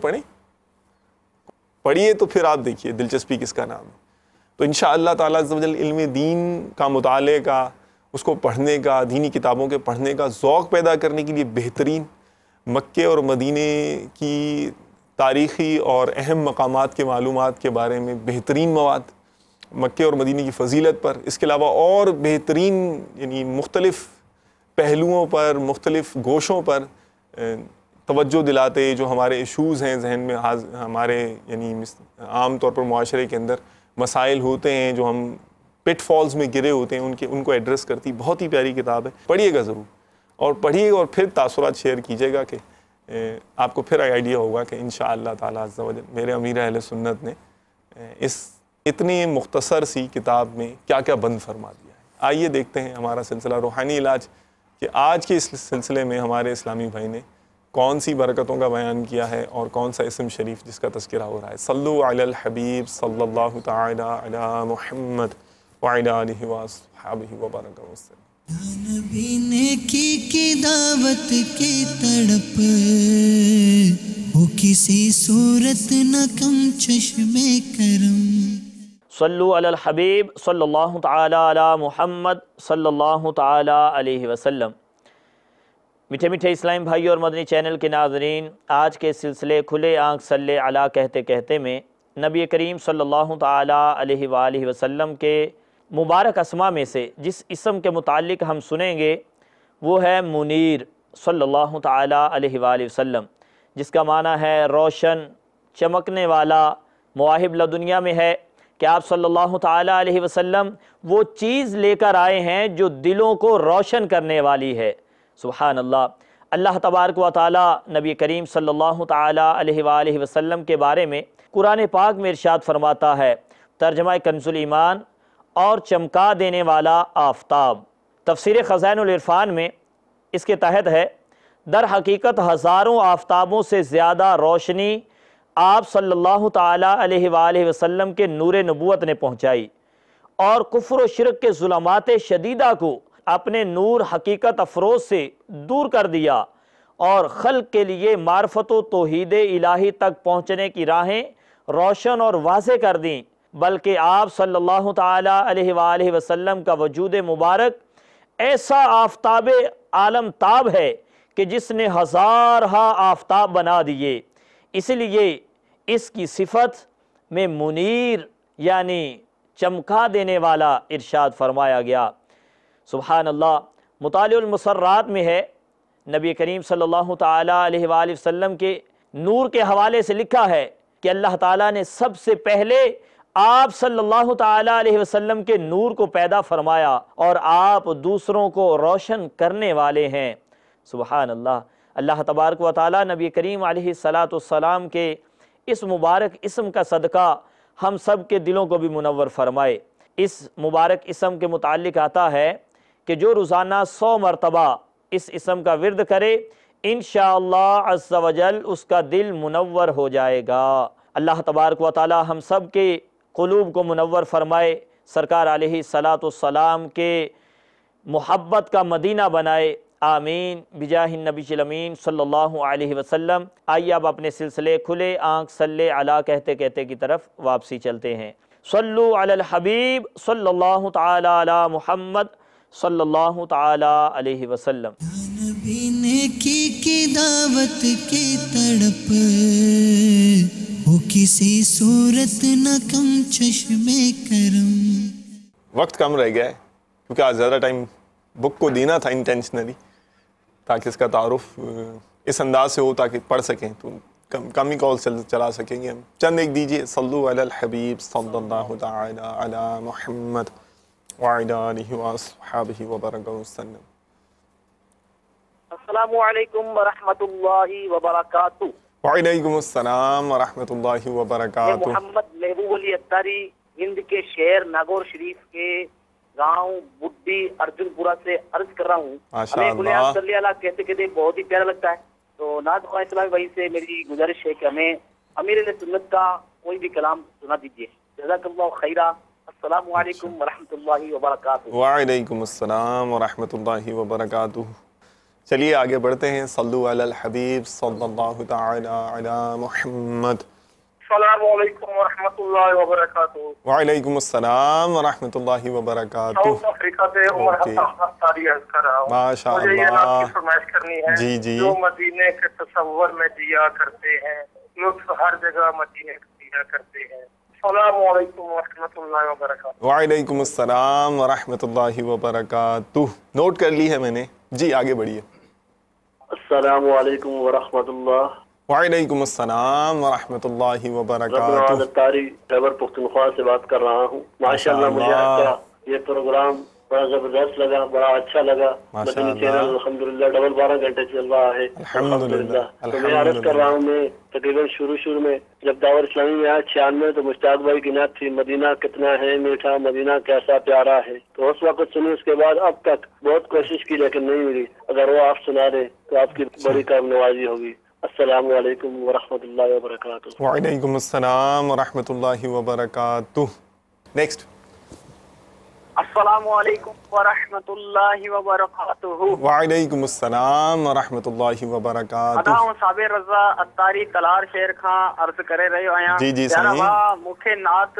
پڑھیے تو پھر آپ دیکھیے دلچسپی کس کا نام ہے۔ تو انشاءاللہ تعالیٰ عز و جل علم دین کا مطالعے کا، اس کو پڑھنے کا، دینی کتابوں کے پڑھنے کا ذوق پیدا کرنے کے لیے بہترین مکے اور مدینے کی تاریخی اور اہم مقامات کے معلومات کے بارے میں بہترین مواد، مکے اور مدینے کی فضیلت پر، اس کے علاوہ اور بہترین یعنی مختلف پہلوؤں پر، مختلف گوشوں پر توجہ دلاتے جو ہمارے ایشوز ہیں ذہن میں، ہمارے یعنی عام طور پر معاشرے کے اندر مسائل ہوتے ہیں جو ہم پٹ فالز میں گرے ہوتے ہیں، ان کو ایڈریس کرتی بہت ہی پیاری کتاب ہے۔ پڑھیے گا ضرور، اور پڑھیے اور پھر تاثرات شیئر کیجیے گا کہ آپ کو پھر آئیڈیا ہوگا کہ انشاءاللہ تعالیٰ عز و جل میرے امیر اہل سنت نے اس اتنی مختصر سی کتاب میں کیا کیا بند فرما دیا ہے۔ آئیے دیکھتے ہیں ہمارا سلسلہ روحانی علاج کہ آج کے اس سلسلے میں ہمارے اسلامی بھائی نے کون سی برکتوں کا بیان کیا ہے اور کون سا اسم شریف جس کا تذکرہ ہو رہا ہے۔ صلو علی الحبیب صلی اللہ تعالی علی محمد وعلی آلہ وصحبہ وبارک وسلم۔ نبی نیکی کی دعوت کی تڑپ ہو کسی صورت نہ کم چشم کرم۔ صلو علی الحبیب صلی اللہ تعالی علی محمد صلی اللہ تعالی علیہ وسلم۔ میٹھے میٹھے اسلام بھائی اور مدنی چینل کے ناظرین، آج کے سلسلے کھلے آنکھ صلی علی کہتے کہتے میں نبی کریم صلی اللہ تعالیٰ علیہ وآلہ وسلم کے مبارک اسماء میں سے جس اسم کے متعلق ہم سنیں گے وہ ہے منیر صلی اللہ تعالیٰ علیہ وآلہ وسلم، جس کا معنی ہے روشن، چمکنے والا۔ مواہب لدنیا میں ہے کہ آپ صلی اللہ تعالیٰ علیہ وسلم وہ چیز لے کر آئے ہیں جو دلوں کو روشن کرنے والی ہے۔ سبحان اللہ۔ اللہ تبارک و تعالیٰ نبی کریم صلی اللہ تعالیٰ علیہ وآلہ وسلم کے بارے میں قرآن پاک میں ارشاد فرماتا ہے، ترجمہ کنز الایمان، اور چمکا دینے والا آفتاب۔ تفسیر خزائن العرفان میں اس کے تحت ہے، در حقیقت ہزاروں آفتابوں سے زیادہ روشنی آپ صلی اللہ تعالیٰ علیہ وآلہ وسلم کے نور نبوت نے پہنچائی اور کفر و شرک کے ظلمات شدیدہ کو اپنے نور حقیقت افروز سے دور کر دیا اور خلق کے لیے معرفت و توحید الہی تک پہنچنے کی راہیں روشن اور واضح کر دیں، بلکہ آپ صلی اللہ تعالیٰ علیہ وآلہ وسلم کا وجود مبارک ایسا آفتاب عالم تاب ہے کہ جس نے ہزارہا آفتاب بنا دیے، اس لیے اس کی صفت میں منیر یعنی چمکا دینے والا ارشاد فرمایا گیا۔ سبحان اللہ۔ مطالع المسرات میں ہے، نبی کریم صلی اللہ تعالیٰ علیہ وآلہ وسلم کے نور کے حوالے سے لکھا ہے کہ اللہ تعالیٰ نے سب سے پہلے آپ صلی اللہ تعالیٰ علیہ وسلم کے نور کو پیدا فرمایا اور آپ دوسروں کو روشن کرنے والے ہیں۔ سبحان اللہ۔ اللہ تبارک و تعالیٰ نبی کریم علیہ السلام کے اس مبارک اسم کا صدقہ ہم سب کے دلوں کو بھی منور فرمائے۔ اس مبارک اسم کے متعلق آتا ہے کہ جو روزانہ 100 مرتبہ اس اسم کا ورد کرے، انشاءاللہ عز و جل اس کا دل منور ہو جائے گا۔ اللہ تبارک و تعالی ہم سب کے قلوب کو منور فرمائے، سرکار علیہ السلام کے محبت کا مدینہ بنائے، آمین بجاہ النبی الامین صلی اللہ علیہ وسلم۔ آئیے اب اپنے سلسلے کھلے آنکھ صلی علی کہتے کہتے کی طرف واپسی چلتے ہیں۔ صلو علی الحبیب صلی اللہ تعالی علی محمد صلی اللہ تعالی علیہ وسلم۔ نبی نیکی کی دعوت کی تڑپ ہو کسی صورت نہ کم چشم کرم۔ وقت کم رہ گیا ہے کیونکہ آج زیادہ ٹائم بک کو دینا تھا انٹینشنلی، تاکہ اس کا تعارف اس انداز سے ہو تاکہ پڑھ سکیں، تو کم ہی کال چلا سکیں گے ہم۔ چند ایک دیجئے، صلو علی الحبیب صلی اللہ تعالی علی محمد وعلی آلہ واصحابہ وبرکہ وسلم۔ السلام علیکم ورحمۃ اللہ وبرکاتہ۔ وعلیکم السلام ورحمۃ اللہ میں وبرکاتہ۔ محمد محبوب علی اتاری ہند کے شہر ناگور شریف کے گاؤں بڈی ارجن پورہ سے عرض کر رہا ہوں۔ ہمیں کھلے آنکھ صلی اللہ کہتے کہتے بہت ہی پیارا لگتا ہے، تو نعت خواہ اسلامی بھائی سے میری گزارش ہے کہ ہمیں امیر علیہ سنت کا کوئی بھی کلام سنا دیجیے۔ جزاک اللہ خیرہ۔ السلام علیکم ورحمۃ اللہ وبرکاتہ۔ وعلیکم السلام ورحمۃ اللہ وبرکاتہ۔ چلیے آگے بڑھتے ہیں۔ صلو علی الحبیب صلی اللہ تعالی علی محمد۔ السلام علیکم ورحمۃ اللہ وبرکاتہ۔ وعلیکم السلام ورحمۃ اللہ وبرکاتہ۔ ساؤتھ افریقہ سے عمر حسن افطاری عرض کر رہا ہوں۔ ماشاء مجھے یہ نعت اللہ۔ کی فرمائش کرنی ہے۔ جی جی۔ جو مدینے کے تصور میں جیا کرتے ہیں، لطف ہر جگہ مدینے کا دیا کرتے ہیں۔ السلام علیکم ورحمۃ اللہ وبرکاتہ۔ وعلیکم السلام ورحمۃ اللہ وبرکاتہ۔ نوٹ کر لی ہے میں نے، جی آگے بڑھیے۔ السلام علیکم ورحمۃ اللہ۔ وعلیکم السلام ورحمۃ اللہ وبرکاتہ۔ اتاری خیبر پختونخوا سے بات کر رہا ہوں۔ ماشاءاللہ مجھے آپ کا یہ پروگرام بڑا زبردست لگا، بڑا اچھا لگا۔ مدنی چینل الحمدللہ 12 گھنٹے چل رہا ہے الحمدللہ۔ تو میں عرض کر رہا ہوں، میں تقریباً شروع میں جب دعوت اسلامی میں آیا 96 تو مشتاق بھائی کی نعت تھی، مدینہ کتنا ہے میٹھا، مدینہ کیسا پیارا ہے، تو اس وقت سنی۔ اس کے بعد اب تک بہت کوشش کی لیکن نہیں ملی، اگر وہ آپ سنا دیں تو آپ کی بڑی کام نوازی ہوگی۔ السلام علیکم ورحمۃ اللہ وبرکاتہ۔ وعلیکم السلام ورحمۃ اللہ وبرکاتہ۔ نیکسٹ۔ السلام علیکم ورحمۃ اللہ وبرکاتہ۔ وعلیکم السلام ورحمۃ اللہ وبرکاتہ۔ ادا ہوں صابر رضا اتاری کلار شہر خان عرض کرے رہے آیا۔ جی جی پیارا صحیح۔ بھا مکھے نعت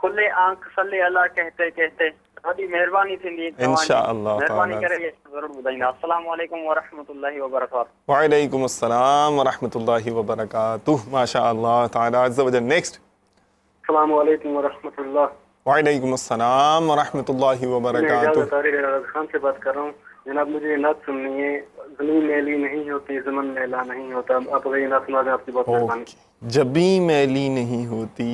کھلے آنکھ صلی اللہ کہتے کہتے۔ ابھی مہربانی تھی انشاءاللہ مہربانی کرے ضرور بتائیں. السلام علیکم ورحمۃ اللہ وبرکاتہ. وعلیکم السلام ورحمۃ اللہ وبرکاتہ. ماشاء اللہ تعالی عز و جل. نیکسٹ. السلام علیکم ورحمۃ اللہ. وعلیکم السلام ورحمۃ اللہ وبرکاتہ. خان سے بات کر رہا ہوں جناب. مجھے نعت سننی ہے. زمین میلی نہیں ہوتی زمن میلا نہیں ہوتا. آپ یہ نعت سنا دیں, آپ کی بہت مہربانی. جبی میلی نہیں ہوتی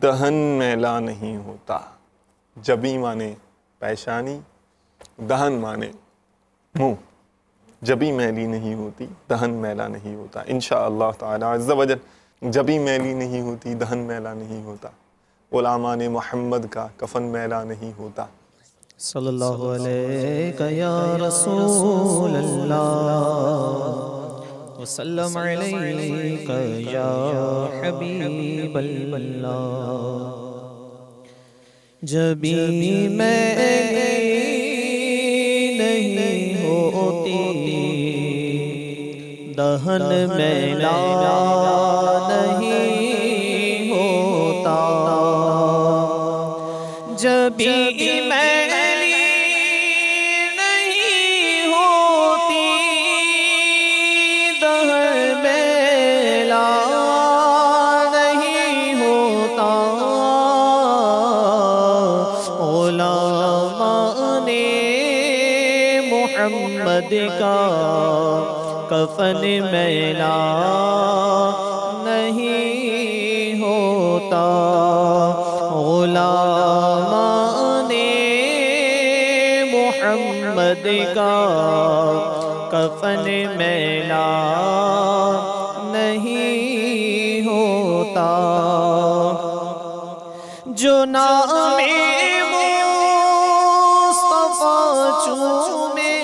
دہن میلا نہیں ہوتا. جبی مانے پیشانی, دہن مانے منہ. جبی میلی نہیں ہوتی دہن میلا نہیں ہوتا. انشاءاللہ تعالی عز و جل جبی میلی نہیں ہوتی دہن میلا نہیں ہوتا. غلامان محمد کا کفن میلا نہیں ہوتا. صلی اللہ علیہ یا رسول اللہ وسلم علیک یا حبیب اللہ. جبی میلی نہیں ہوتی دہن میلا نہیں ہوتا. جبی میلی نہیں ہوتی دہن میلا نہیں ہوتا. علماء نے محمد کا کفن میلا نہیں ہوتا. علماء نے محمد کا کفن میلا نہیں ہوتا. جو نام مصطفیٰ چومے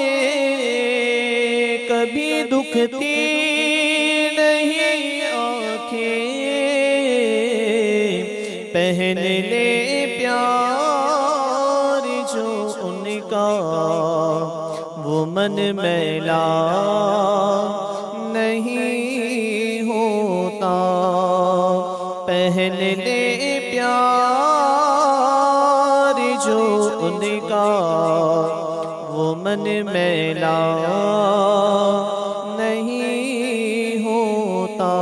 کبھی دکھتی نہیں آنکھیں. پہن لے پیار جو ان کا وہ من میلا نہیں ہوتا. پہن لے پیار جو ان کا وہ من میلا نہیں ہوتا.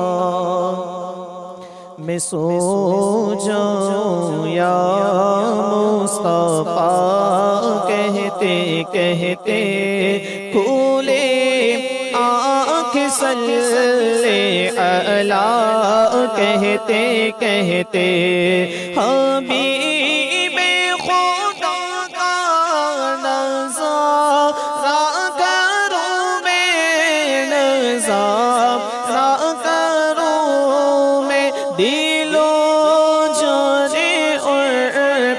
میں سو جاؤں یا مصطفیٰ کہتے کہتے کھولے آنکھ صلی علی کہتے کہتے حبیب خدا کا نظارہ کروں میں نظارہ کروں میں دل و جان اور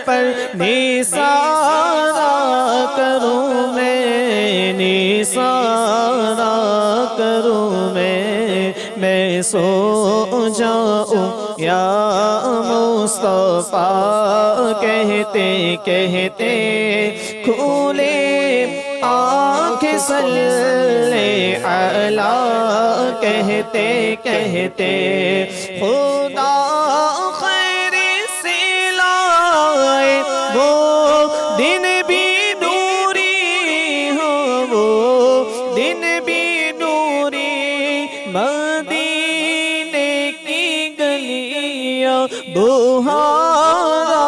پر نثارہ کروں میں نثارہ کروں میں سو جاؤں یا مصطفیٰ کہتے کہتے کھولے آنکھ صلی علی کہتے کہتے خدا خیر سے لائے وہ دن بھی نوری ہو وہ دن بھی نوری. مدینے کی گلیاں بہارا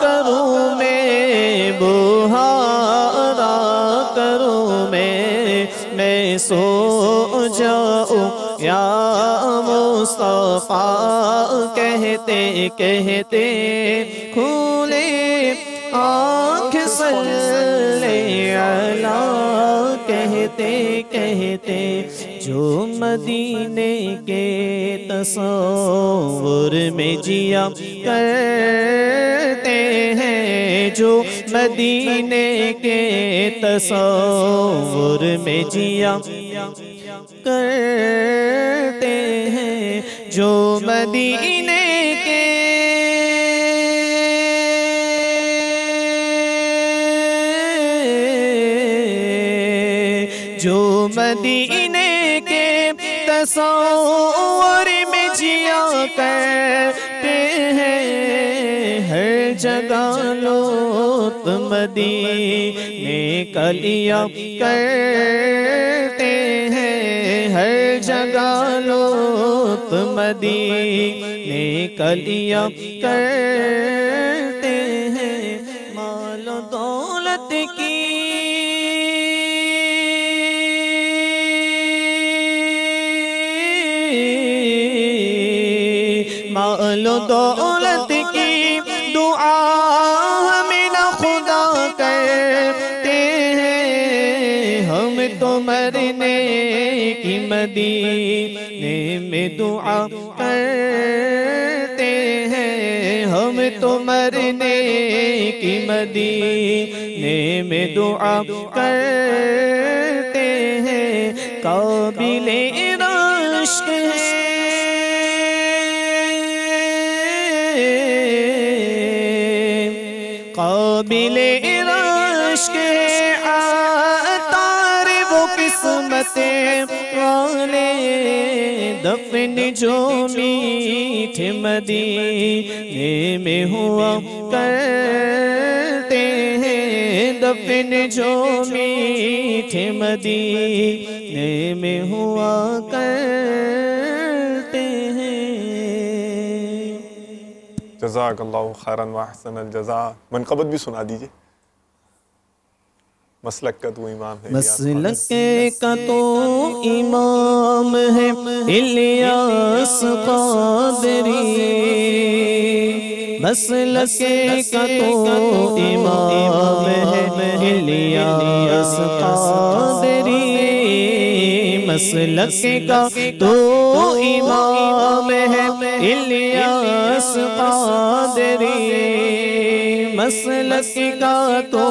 کروں میں بہارا کروں میں سو جاؤں یا مصطفیٰ کہتے کہتے کھولے آنکھ صلی علی کہتے کہتے. جو مدینے کے تصور میں جیا کرتے ہیں جو مدینے کے تصور میں جیا کرتے ہیں جو مدینے کے جو مدینے کے تصور میں جیا کرتے ہیں. ہر جگہ لطف مدینے کا لیا کرتے ہیں، ہر جگہ لطف مدینے کا لیا کرتے ہیں، مال و دولت کی مال و دولت کی دعا ہمیں نہ خدا کرتے ہیں، ہم تو مرنے کی مدینے میں دعا کرتے ہیں، ہم تو مرنے کی مدینے میں دعا کرتے ہیں، قابل رشک ہے قابل عشق عطار وہ قسمت والے، دفن جو میٹھے مدینے میں ہوا کرتے ہیں، دفن جو میٹھے مدینے میں ہوا کرتے ہیں۔ جزاک اللہ خیراً و احسن الجزاء۔ منقبت بھی سنا دیجئے۔ مسلک کا تو امام ہے، مسلک کا تو امام ہے الیاس قادری، مسلک کا تو امام ہے الیاس قادری، مسلک کا تو امام ہے الیاس قادری، مسلک کا تو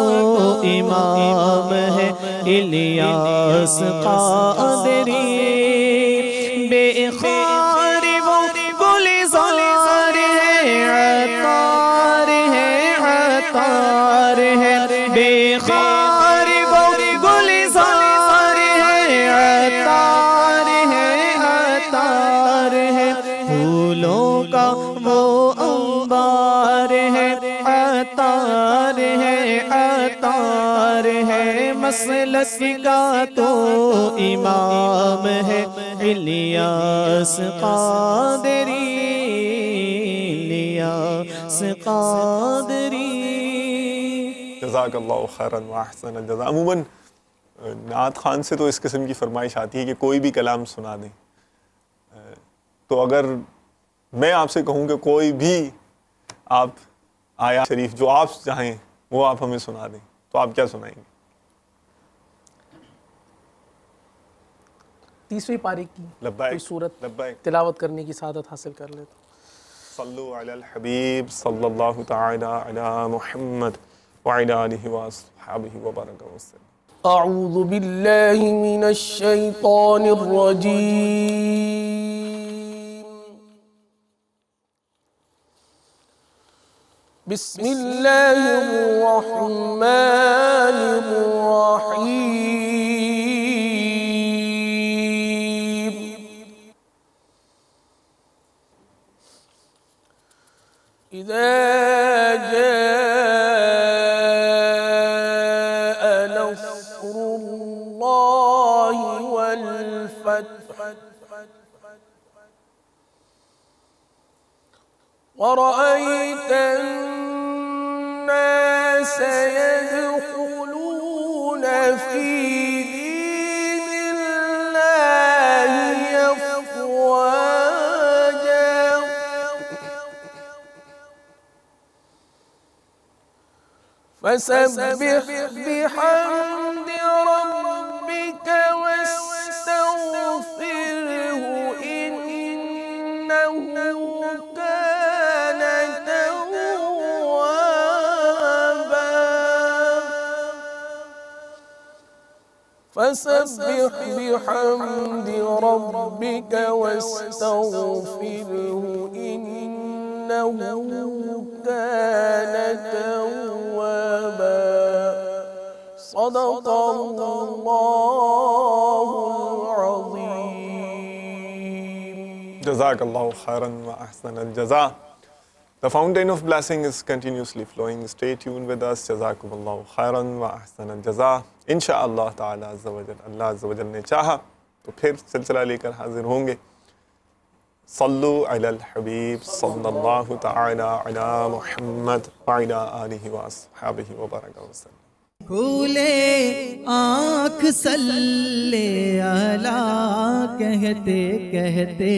امام ہے الیاس قادری، بے خار وہ گلزار ہے عطار ہے عطار ہے، بے خار وہ گلزار ہے عطار ہے عطار ہے، پھولوں کا وہ انبار ہے عطار ہے عطار ہے، مسلک کا تو امام ہے الیاس قادری، الیاس قادری۔ جزاک اللہ خیراً و احسن الجزاء۔ عموماً نعت خان سے تو اس قسم کی فرمائش آتی ہے کہ کوئی بھی کلام سنا دیں، تو اگر میں آپ سے کہوں کہ کوئی بھی آپ آیات شریف جو آپ چاہیں وہ آپ ہمیں سنا دیں تو آپ کیا سنائیں گے؟ 30ویں پارے کی کوئی سورت تلاوت کرنے کی سعادت حاصل کر لیتا۔ صلو علی الحبیب صلی اللہ تعالی علی محمد وعلی آلہ واصحابہ وبارک وسلم۔ اعوذ باللہ من الشیطان الرجیم، بسم اللہ الرحمن الرحیم، اذا جاء نصر اللہ والفتح ورأيت الناس يدخلون في دين الله أفواجا فسبح بحمد ربك واستغفره إنه كان توابا فسبح بحمد ربك واستغفره إنه كان توابا صدق الله العظيم۔ جزاک اللہ خیراً و احسن الجزاء۔ The fountain of blessing is continuously flowing. Stay tuned with us. Jazakumullahu khairan wa ahsan al-jaza. Insha'Allah ta'ala azza wa jal, Allah azza wa jal ne chaha تو پھر سلسلہ لے کر حاضر ہوں گے. صلو علی الحبیب صلی اللہ تعالی علی محمد وعلی آلہ واصحابہ وبارک وسلم. کھولے آنکھ صلی علی کہتے کہتے،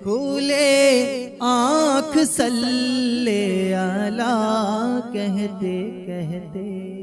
کھولے آنکھ صلی علی کہتے کہتے.